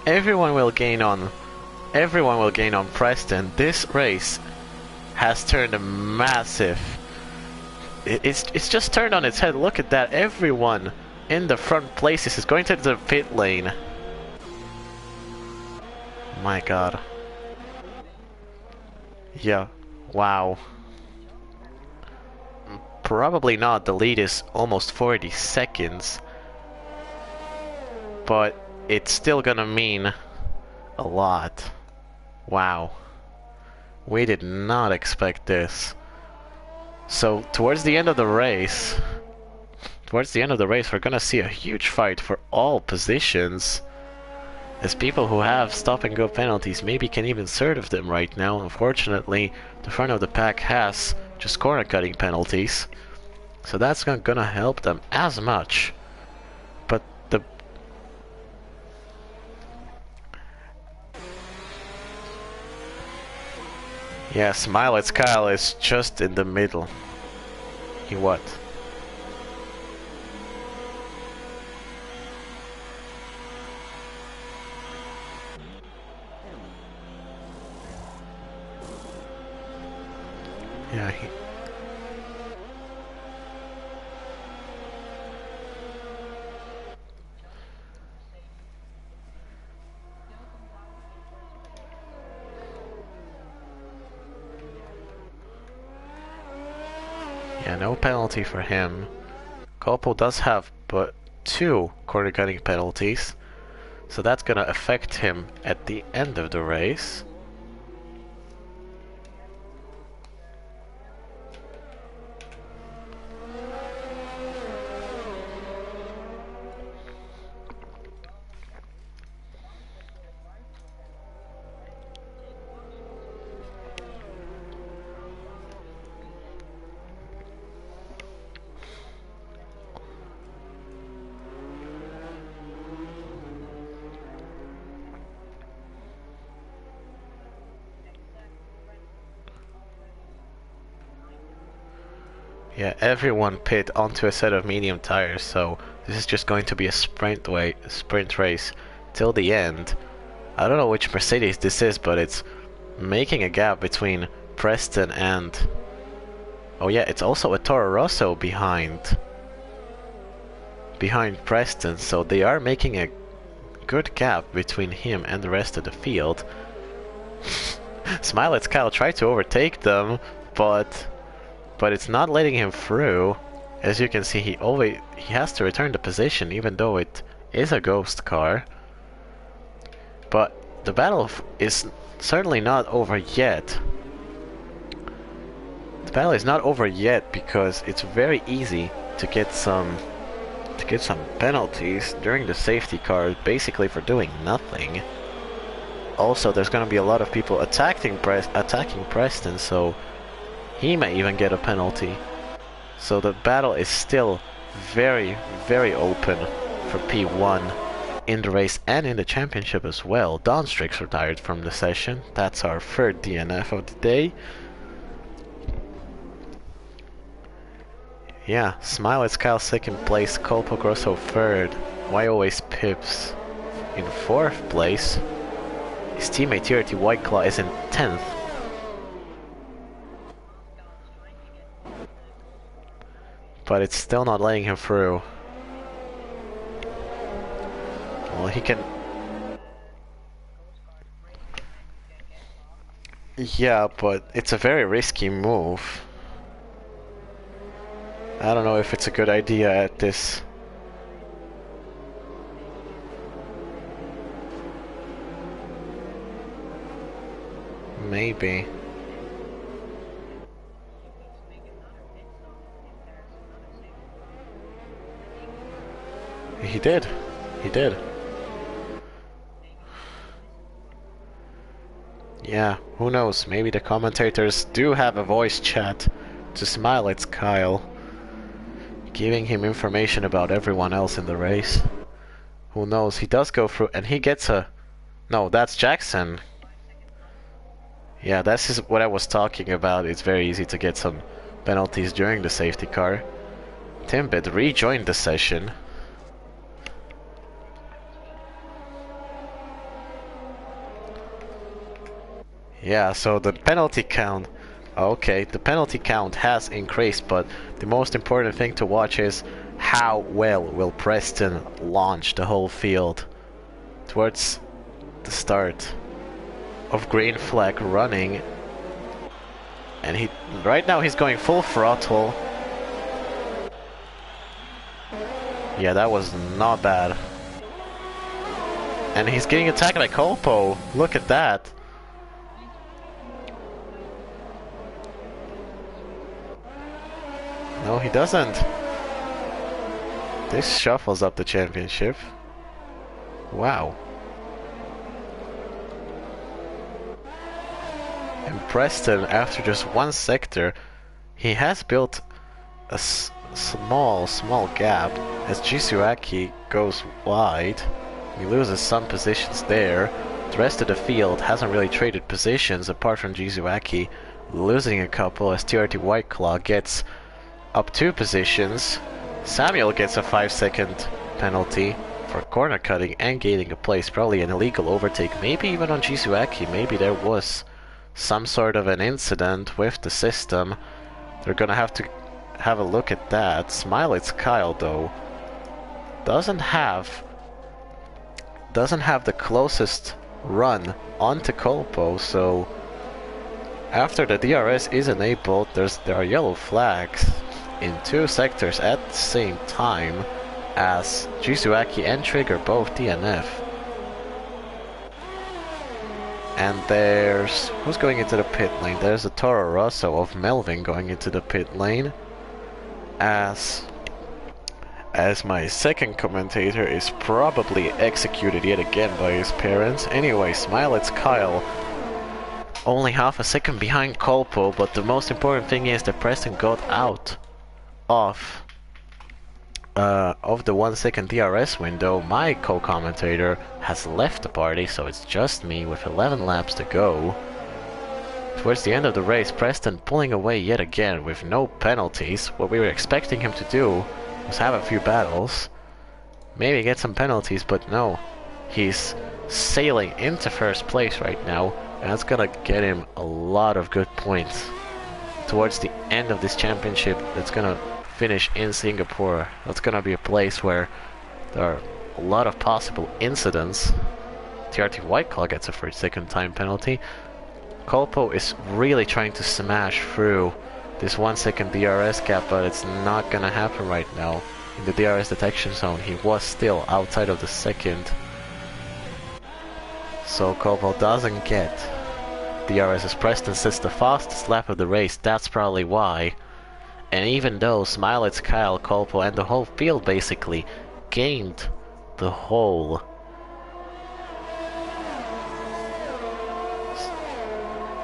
Everyone will gain on Preston. This race has turned a massive... It's just turned on its head. Look at that. Everyone in the front places is going to the pit lane. My god. Yeah. Wow. Probably not. The lead is almost 40 seconds. But it's still gonna mean a lot. Wow. We did not expect this. So towards the end of the race, we're gonna see a huge fight for all positions, as people who have stop and go penalties maybe can even serve them right now. Unfortunately, the front of the pack has just corner cutting penalties, so that's not gonna help them as much. But the yeah, Smile, it's Kyle is just in the middle. He what? Yeah, yeah, no penalty for him. Kopo does have but 2 corner cutting penalties, so that's gonna affect him at the end of the race. Yeah, everyone pit onto a set of medium tires, so this is just going to be a sprint race till the end. I don't know which Mercedes this is, but it's making a gap between Preston and... Oh yeah, it's also a Toro Rosso behind Preston, so they are making a good gap between him and the rest of the field. Smile, it's Kyle tried to overtake them, but it's not letting him through. As you can see, he has to return the position even though it is a ghost car. But the battle is certainly not over yet. The battle is not over yet because it's very easy to get some penalties during the safety car, basically for doing nothing. Also, there's going to be a lot of people attacking Preston, so he may even get a penalty. So the battle is still very, very open for P1 in the race and in the championship as well. Donstrix retired from the session. That's our third DNF of the day. Yeah, Smilett's Kyle second place, Colpo Grosso third, Why Always Pips in fourth place. His teammate TRT Whiteclaw is in 10th. But it's still not letting him through. Well, he can... Yeah, but it's a very risky move. I don't know if it's a good idea at this. Maybe. He did. He did. Yeah, who knows? Maybe the commentators do have a voice chat to smile at Kyle, giving him information about everyone else in the race. Who knows? He does go through and he gets a... No, that's Jackson. Yeah, that's what I was talking about. It's very easy to get some penalties during the safety car. Timbit rejoined the session. Yeah, so the penalty count... Okay, the penalty count has increased, but the most important thing to watch is how well will Preston launch the whole field towards the start of green flag running. And right now he's going full throttle. Yeah, that was not bad. And he's getting attacked by Colpo. Look at that. No, he doesn't. This shuffles up the championship. Wow. And Preston, after just one sector, he has built a small gap as Jisuaki goes wide. He loses some positions there. The rest of the field hasn't really traded positions apart from Jisuaki losing a couple as TRT Whiteclaw gets up 2 positions. Samuel gets a 5-second penalty for corner cutting and gaining a place, probably an illegal overtake, maybe even on Jisuaki. Maybe there was some sort of an incident with the system. They're gonna have to have a look at that. Smilett's Kyle though doesn't have the closest run onto Colpo, so after the DRS is enabled, there are yellow flags in 2 sectors at the same time as Jisuaki and Trigger both DNF. And there's... who's going into the pit lane? There's a Toro Rosso of Melvin going into the pit lane as my second commentator is probably executed yet again by his parents. Anyway, Smilett's Kyle only half a second behind Colpo, but the most important thing is that Preston got out of the 1 second DRS window. My co-commentator has left the party, so it's just me with 11 laps to go. Towards the end of the race, Preston pulling away yet again with no penalties. What we were expecting him to do was have a few battles, maybe get some penalties, but no. He's sailing into first place right now, and that's gonna get him a lot of good points towards the end of this championship. That's gonna finish in Singapore. That's gonna be a place where there are a lot of possible incidents. TRT Whiteclaw gets a 3-second time penalty. Colpo is really trying to smash through this 1 second DRS gap, but it's not gonna happen right now. In the DRS detection zone, he was still outside of the second. So Koval doesn't get DRS as Preston sits the fastest lap of the race, that's probably why. And even though Smilets, Kyle, Kolpo and the whole field basically gained the whole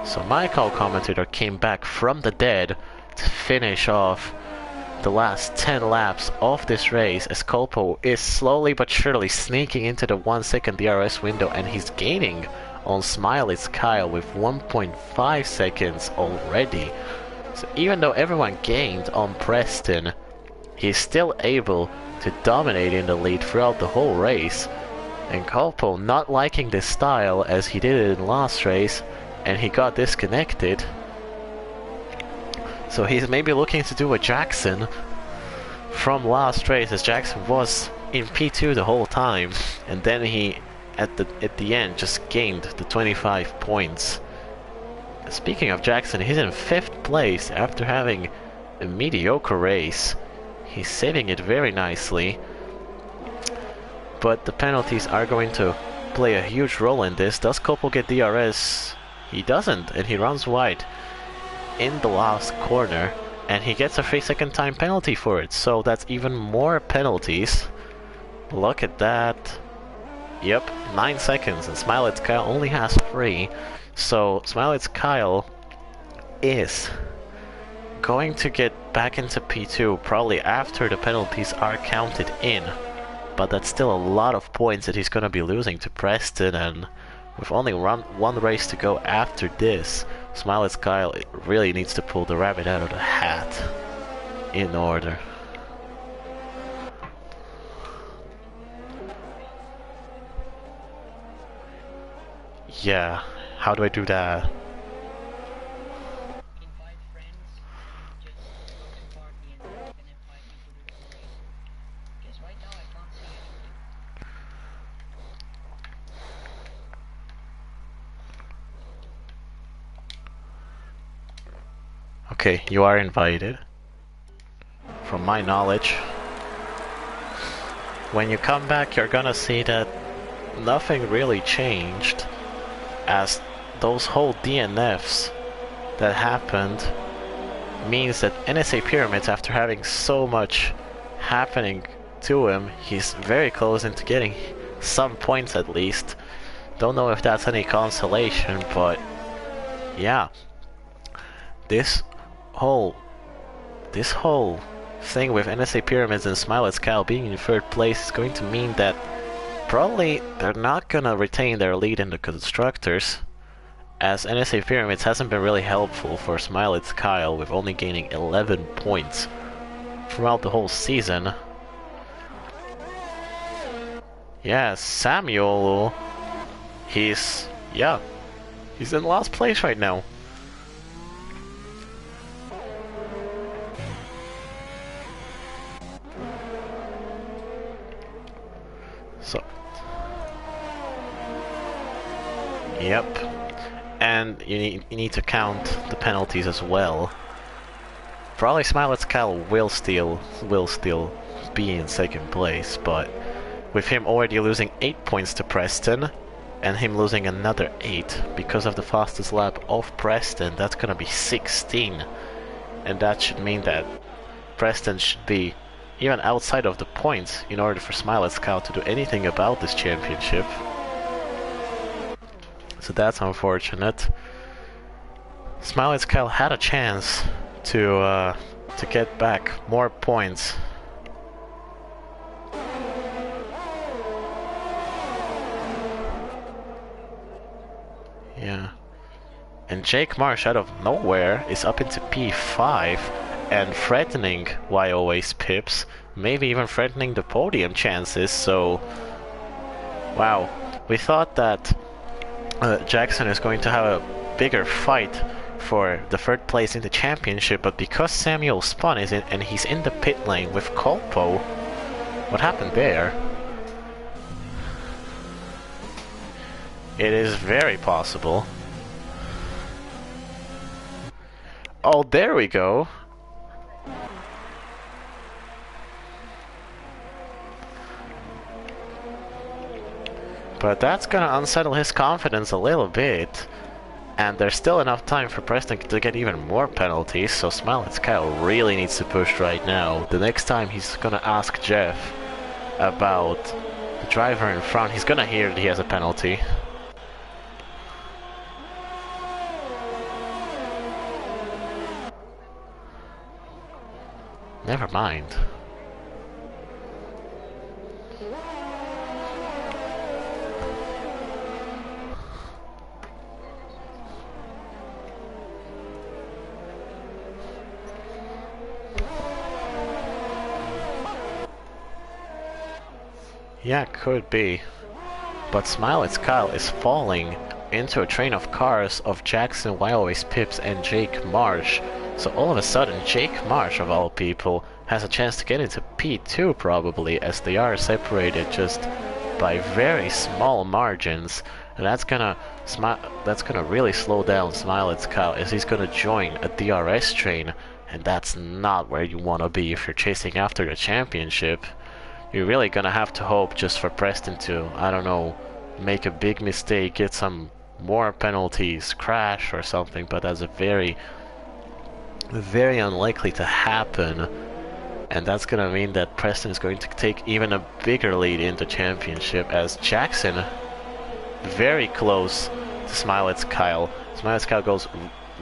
so my co-commentator came back from the dead to finish off the last 10 laps of this race as Kolpo is slowly but surely sneaking into the 1 second DRS window, and he's gaining on Smiley's Kyle with 1.5 seconds already. So even though everyone gained on Preston, he's still able to dominate in the lead throughout the whole race. And Kolpo not liking this style as he did it in last race, and he got disconnected. So he's maybe looking to do a Jackson from last race, as Jackson was in P2 the whole time, and then he at the end just gained the 25 points. Speaking of Jackson, he's in 5th place after having a mediocre race. He's saving it very nicely, but the penalties are going to play a huge role in this. Does Kopo get DRS? He doesn't, and he runs wide in the last corner, and he gets a 3-second time penalty for it, so that's even more penalties. Look at that. Yep, 9 seconds, and Smilets Kyle only has 3. So Smilets Kyle is going to get back into P2 probably after the penalties are counted in, but that's still a lot of points that he's going to be losing to Preston, and with only one race to go after this, Smilets Kyle really needs to pull the rabbit out of the hat in order. Yeah, how do I do that? Okay, you are invited. From my knowledge. When you come back, you're gonna see that nothing really changed, as those whole DNFs that happened means that NSA Pyramids, after having so much happening to him, he's very close into getting some points at least. Don't know if that's any consolation, but yeah. This whole thing with NSA Pyramids and Smilets Kyle being in 3rd place is going to mean that probably they're not gonna retain their lead in the constructors, as NSA Pyramids hasn't been really helpful for Smilets Kyle, with only gaining 11 points throughout the whole season. Yeah, Samuel, he's in last place right now. So, yep, and you need to count the penalties as well. Probably Smilets Kyle will still be in 2nd place, but with him already losing 8 points to Preston, and him losing another 8 because of the fastest lap of Preston, that's gonna be 16, and that should mean that Preston should be even outside of the points in order for Smilets Kyle to do anything about this championship. So that's unfortunate. Smilets Kyle had a chance to get back more points. Yeah. And Jake Marsh out of nowhere is up into P5 and threatening YOA's pips, maybe even threatening the podium chances. So, wow, we thought that Jackson is going to have a bigger fight for the 3rd place in the championship, but because Samuel spun and he's in the pit lane with Kolpo, what happened there? It is very possible. Oh, there we go. But that's gonna unsettle his confidence a little bit. And there's still enough time for Preston to get even more penalties, so Smiley's Kyle really needs to push right now. The next time he's gonna ask Jeff about the driver in front, he's gonna hear that he has a penalty. Never mind. Yeah, could be. But Smiley's Kyle is falling into a train of cars of Jackson, Wildways, Pips, and Jake Marsh. So all of a sudden, Jake Marsh, of all people, has a chance to get into P2 probably, as they are separated just by very small margins. And that's gonna really slow down Smiley's Kyle, as he's gonna join a DRS train, and that's not where you wanna be if you're chasing after the championship. You're really gonna have to hope just for Preston to, I don't know, make a big mistake, get some more penalties, crash or something, but that's a very, very unlikely to happen. And that's gonna mean that Preston is going to take even a bigger lead in the championship, as Jackson very close to Smiley's Kyle. Smiley's Kyle goes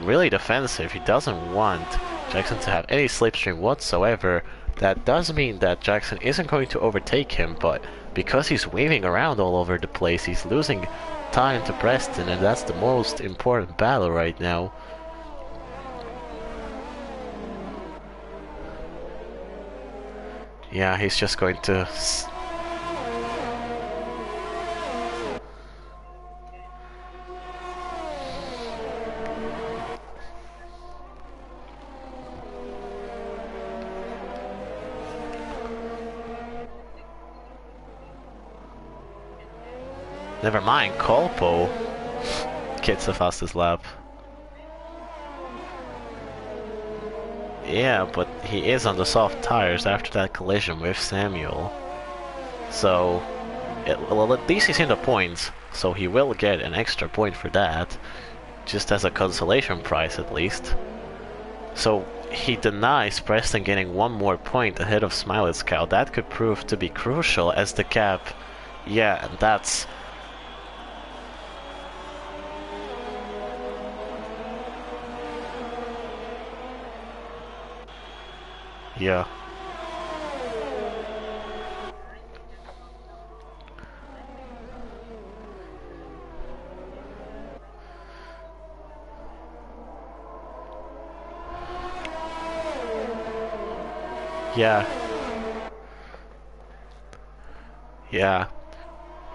really defensive. He doesn't want Jackson to have any slipstream whatsoever. That does mean that Jackson isn't going to overtake him, but because he's waving around all over the place, he's losing time to Preston, and that's the most important battle right now. Yeah, he's just going to... Never mind, Colpo gets the fastest lap. Yeah, but he is on the soft tires after that collision with Samuel. So, well, at least he's in the points, so he will get an extra point for that. Just as a consolation prize, at least. So, he denies Preston getting one more point ahead of Smiley's Kyle. That could prove to be crucial, as the gap... Yeah, and that's... Yeah. Yeah. Yeah.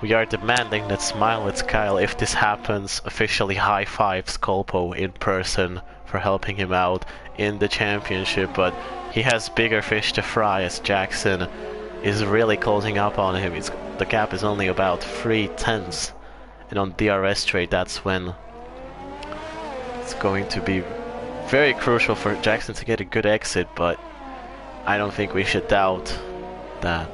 We are demanding that Smiley's Kyle, if this happens, officially high fives Colpo in person for helping him out in the championship, but he has bigger fish to fry, as Jackson is really closing up on him. The gap is only about 3/10, and on DRS straight, that's when it's going to be very crucial for Jackson to get a good exit, but I don't think we should doubt that.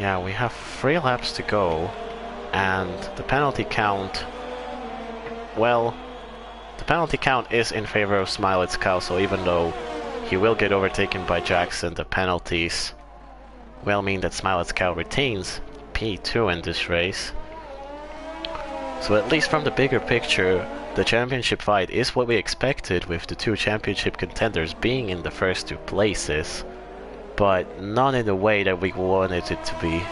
Yeah, we have 3 laps to go, and the penalty count, well, the penalty count is in favor of Smiley's Kyle, so even though he will get overtaken by Jackson, the penalties will mean that Smiley's Kyle retains P2 in this race. So at least from the bigger picture, the championship fight is what we expected, with the 2 championship contenders being in the first 2 places. But not in the way that we wanted it to be.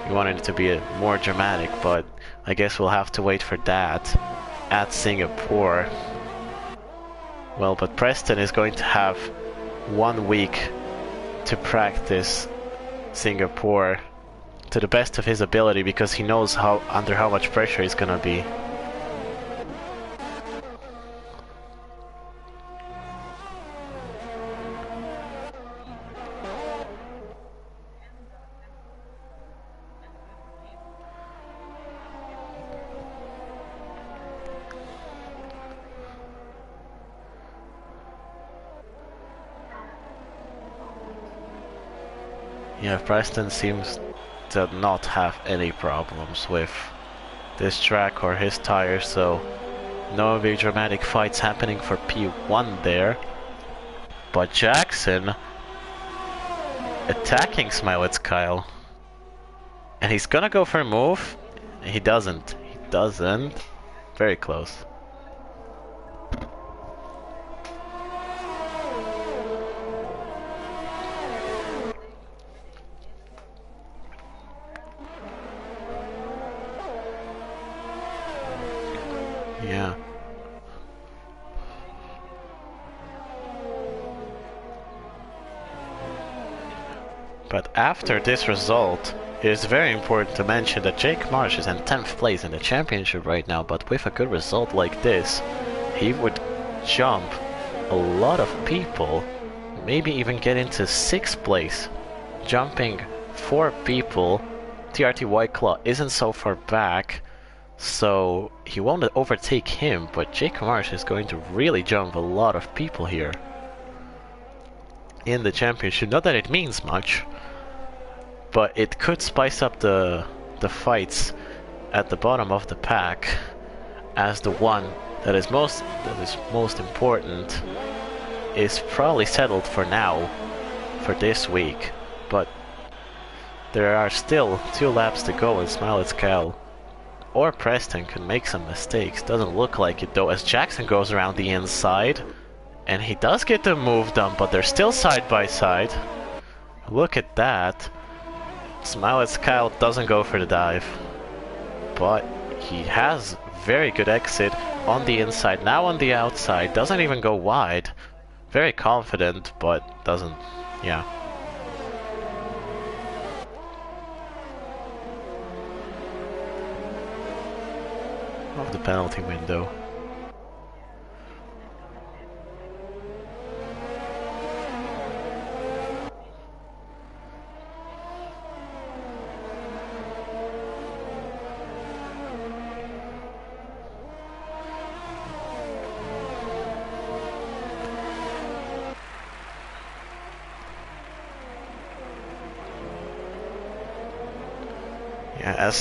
We wanted it to be more dramatic, but I guess we'll have to wait for that at Singapore. Well, but Preston is going to have 1 week to practice Singapore to the best of his ability, because he knows under how much pressure he's gonna be. Yeah, Preston seems to not have any problems with this track or his tires, so no big dramatic fights happening for P1 there. But Jackson attacking Smilets Kyle. And he's gonna go for a move. He doesn't. He doesn't. Very close. Yeah. But after this result, it is very important to mention that Jake Marsh is in 10th place in the championship right now, but with a good result like this, he would jump a lot of people, maybe even get into 6th place, jumping 4 people. TRT White Claw isn't so far back, so he won't overtake him, but Jake Marsh is going to really jump a lot of people here in the championship. Not that it means much, but it could spice up the fights at the bottom of the pack, as the one that is most important is probably settled for now, for this week. But there are still 2 laps to go, and Smilets Cal or Preston can make some mistakes. Doesn't look like it though, as Jackson goes around the inside, and he does get the move done, but they're still side by side. Look at that. Smilets Kyle doesn't go for the dive, but he has very good exit on the inside, now on the outside, doesn't even go wide. Very confident, but doesn't, yeah. Of the penalty window.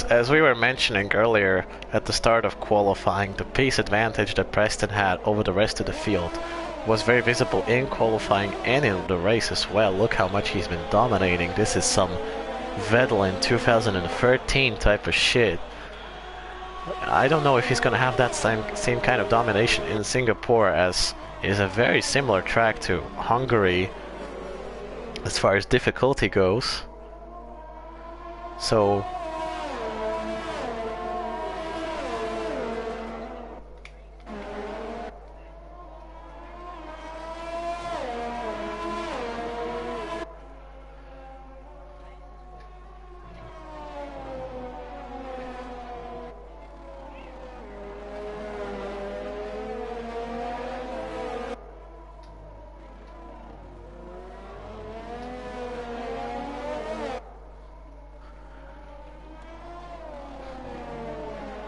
As we were mentioning earlier at the start of qualifying, the pace advantage that Preston had over the rest of the field was very visible in qualifying and in the race as well. Look how much he's been dominating. This is some Vettel in 2013 type of shit. I don't know if he's gonna have that same kind of domination in Singapore, as is a very similar track to Hungary as far as difficulty goes. So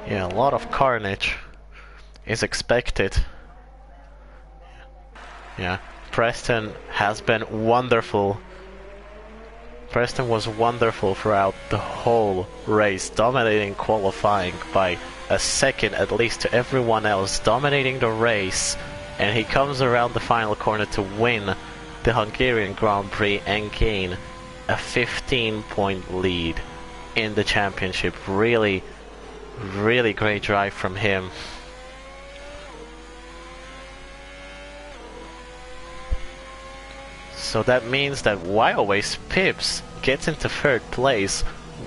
yeah, a lot of carnage is expected. Yeah, Preston has been wonderful. Preston was wonderful throughout the whole race, dominating qualifying by a second at least to everyone else, dominating the race, and he comes around the final corner to win the Hungarian Grand Prix and gain a 15-point lead in the championship. Really great drive from him. So that means that Wildways Pips gets into 3rd place.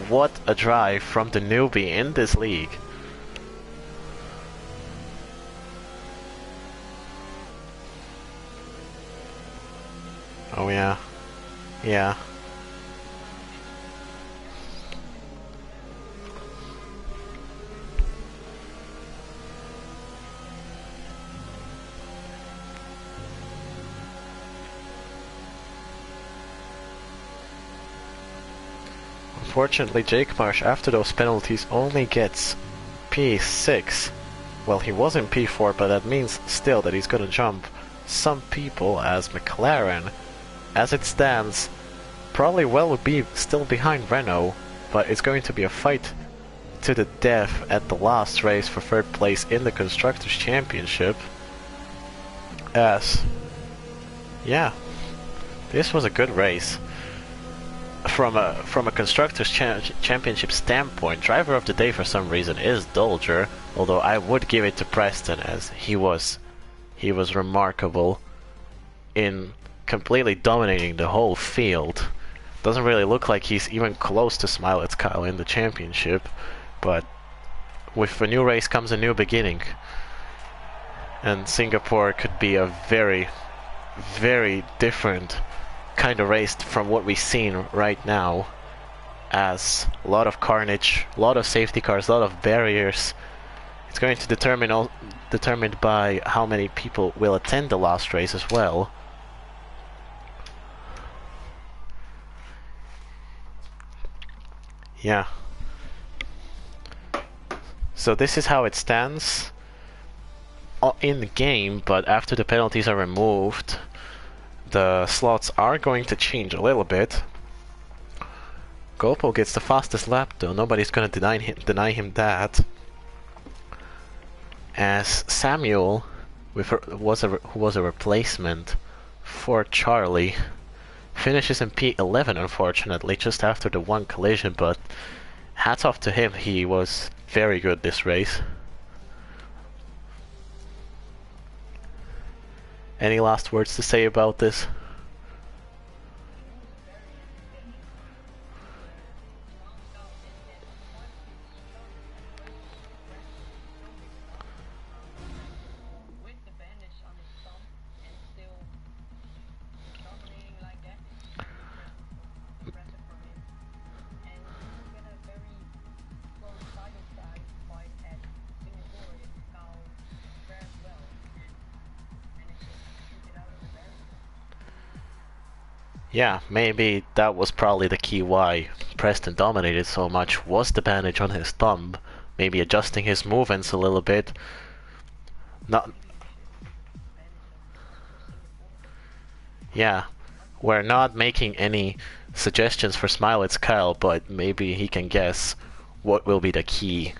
What a drive from the newbie in this league. Oh yeah. Yeah. Unfortunately, Jake Marsh, after those penalties, only gets P6. Well, he was in P4, but that means still that he's gonna jump some people, as McLaren, as it stands, probably will be still behind Renault, but it's going to be a fight to the death at the last race for third place in the Constructors' Championship. As, yeah, this was a good race. From a Constructors' Championship standpoint, Driver of the Day for some reason is Dolger, although I would give it to Preston as he was remarkable in completely dominating the whole field. Doesn't really look like he's even close to Smilets Kyle in the championship, but with a new race comes a new beginning. And Singapore could be a very, very different kind of race from what we've seen right now, as a lot of carnage, a lot of safety cars, a lot of barriers. It's going to determined by how many people will attend the last race as well. Yeah. So this is how it stands in the game, but after the penalties are removed, the slots are going to change a little bit. Gopo gets the fastest lap though, nobody's gonna deny him that. As Samuel, who was a replacement for Charlie, finishes in P11 unfortunately, just after the one collision, but hats off to him, he was very good this race. Any last words to say about this? Yeah, maybe that was probably the key why Preston dominated so much, was the bandage on his thumb. Maybe adjusting his movements a little bit. Yeah, we're not making any suggestions for Smilets Kyle, but maybe he can guess what will be the key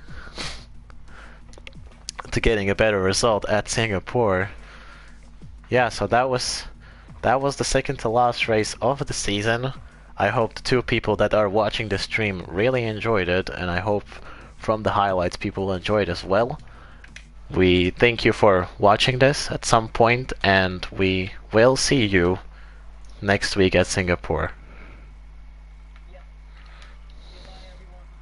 to getting a better result at Singapore. Yeah, so that was the second to last race of the season. I hope the two people that are watching the stream really enjoyed it, and I hope from the highlights people will enjoy it as well. We thank you for watching this at some point, and we will see you next week at Singapore.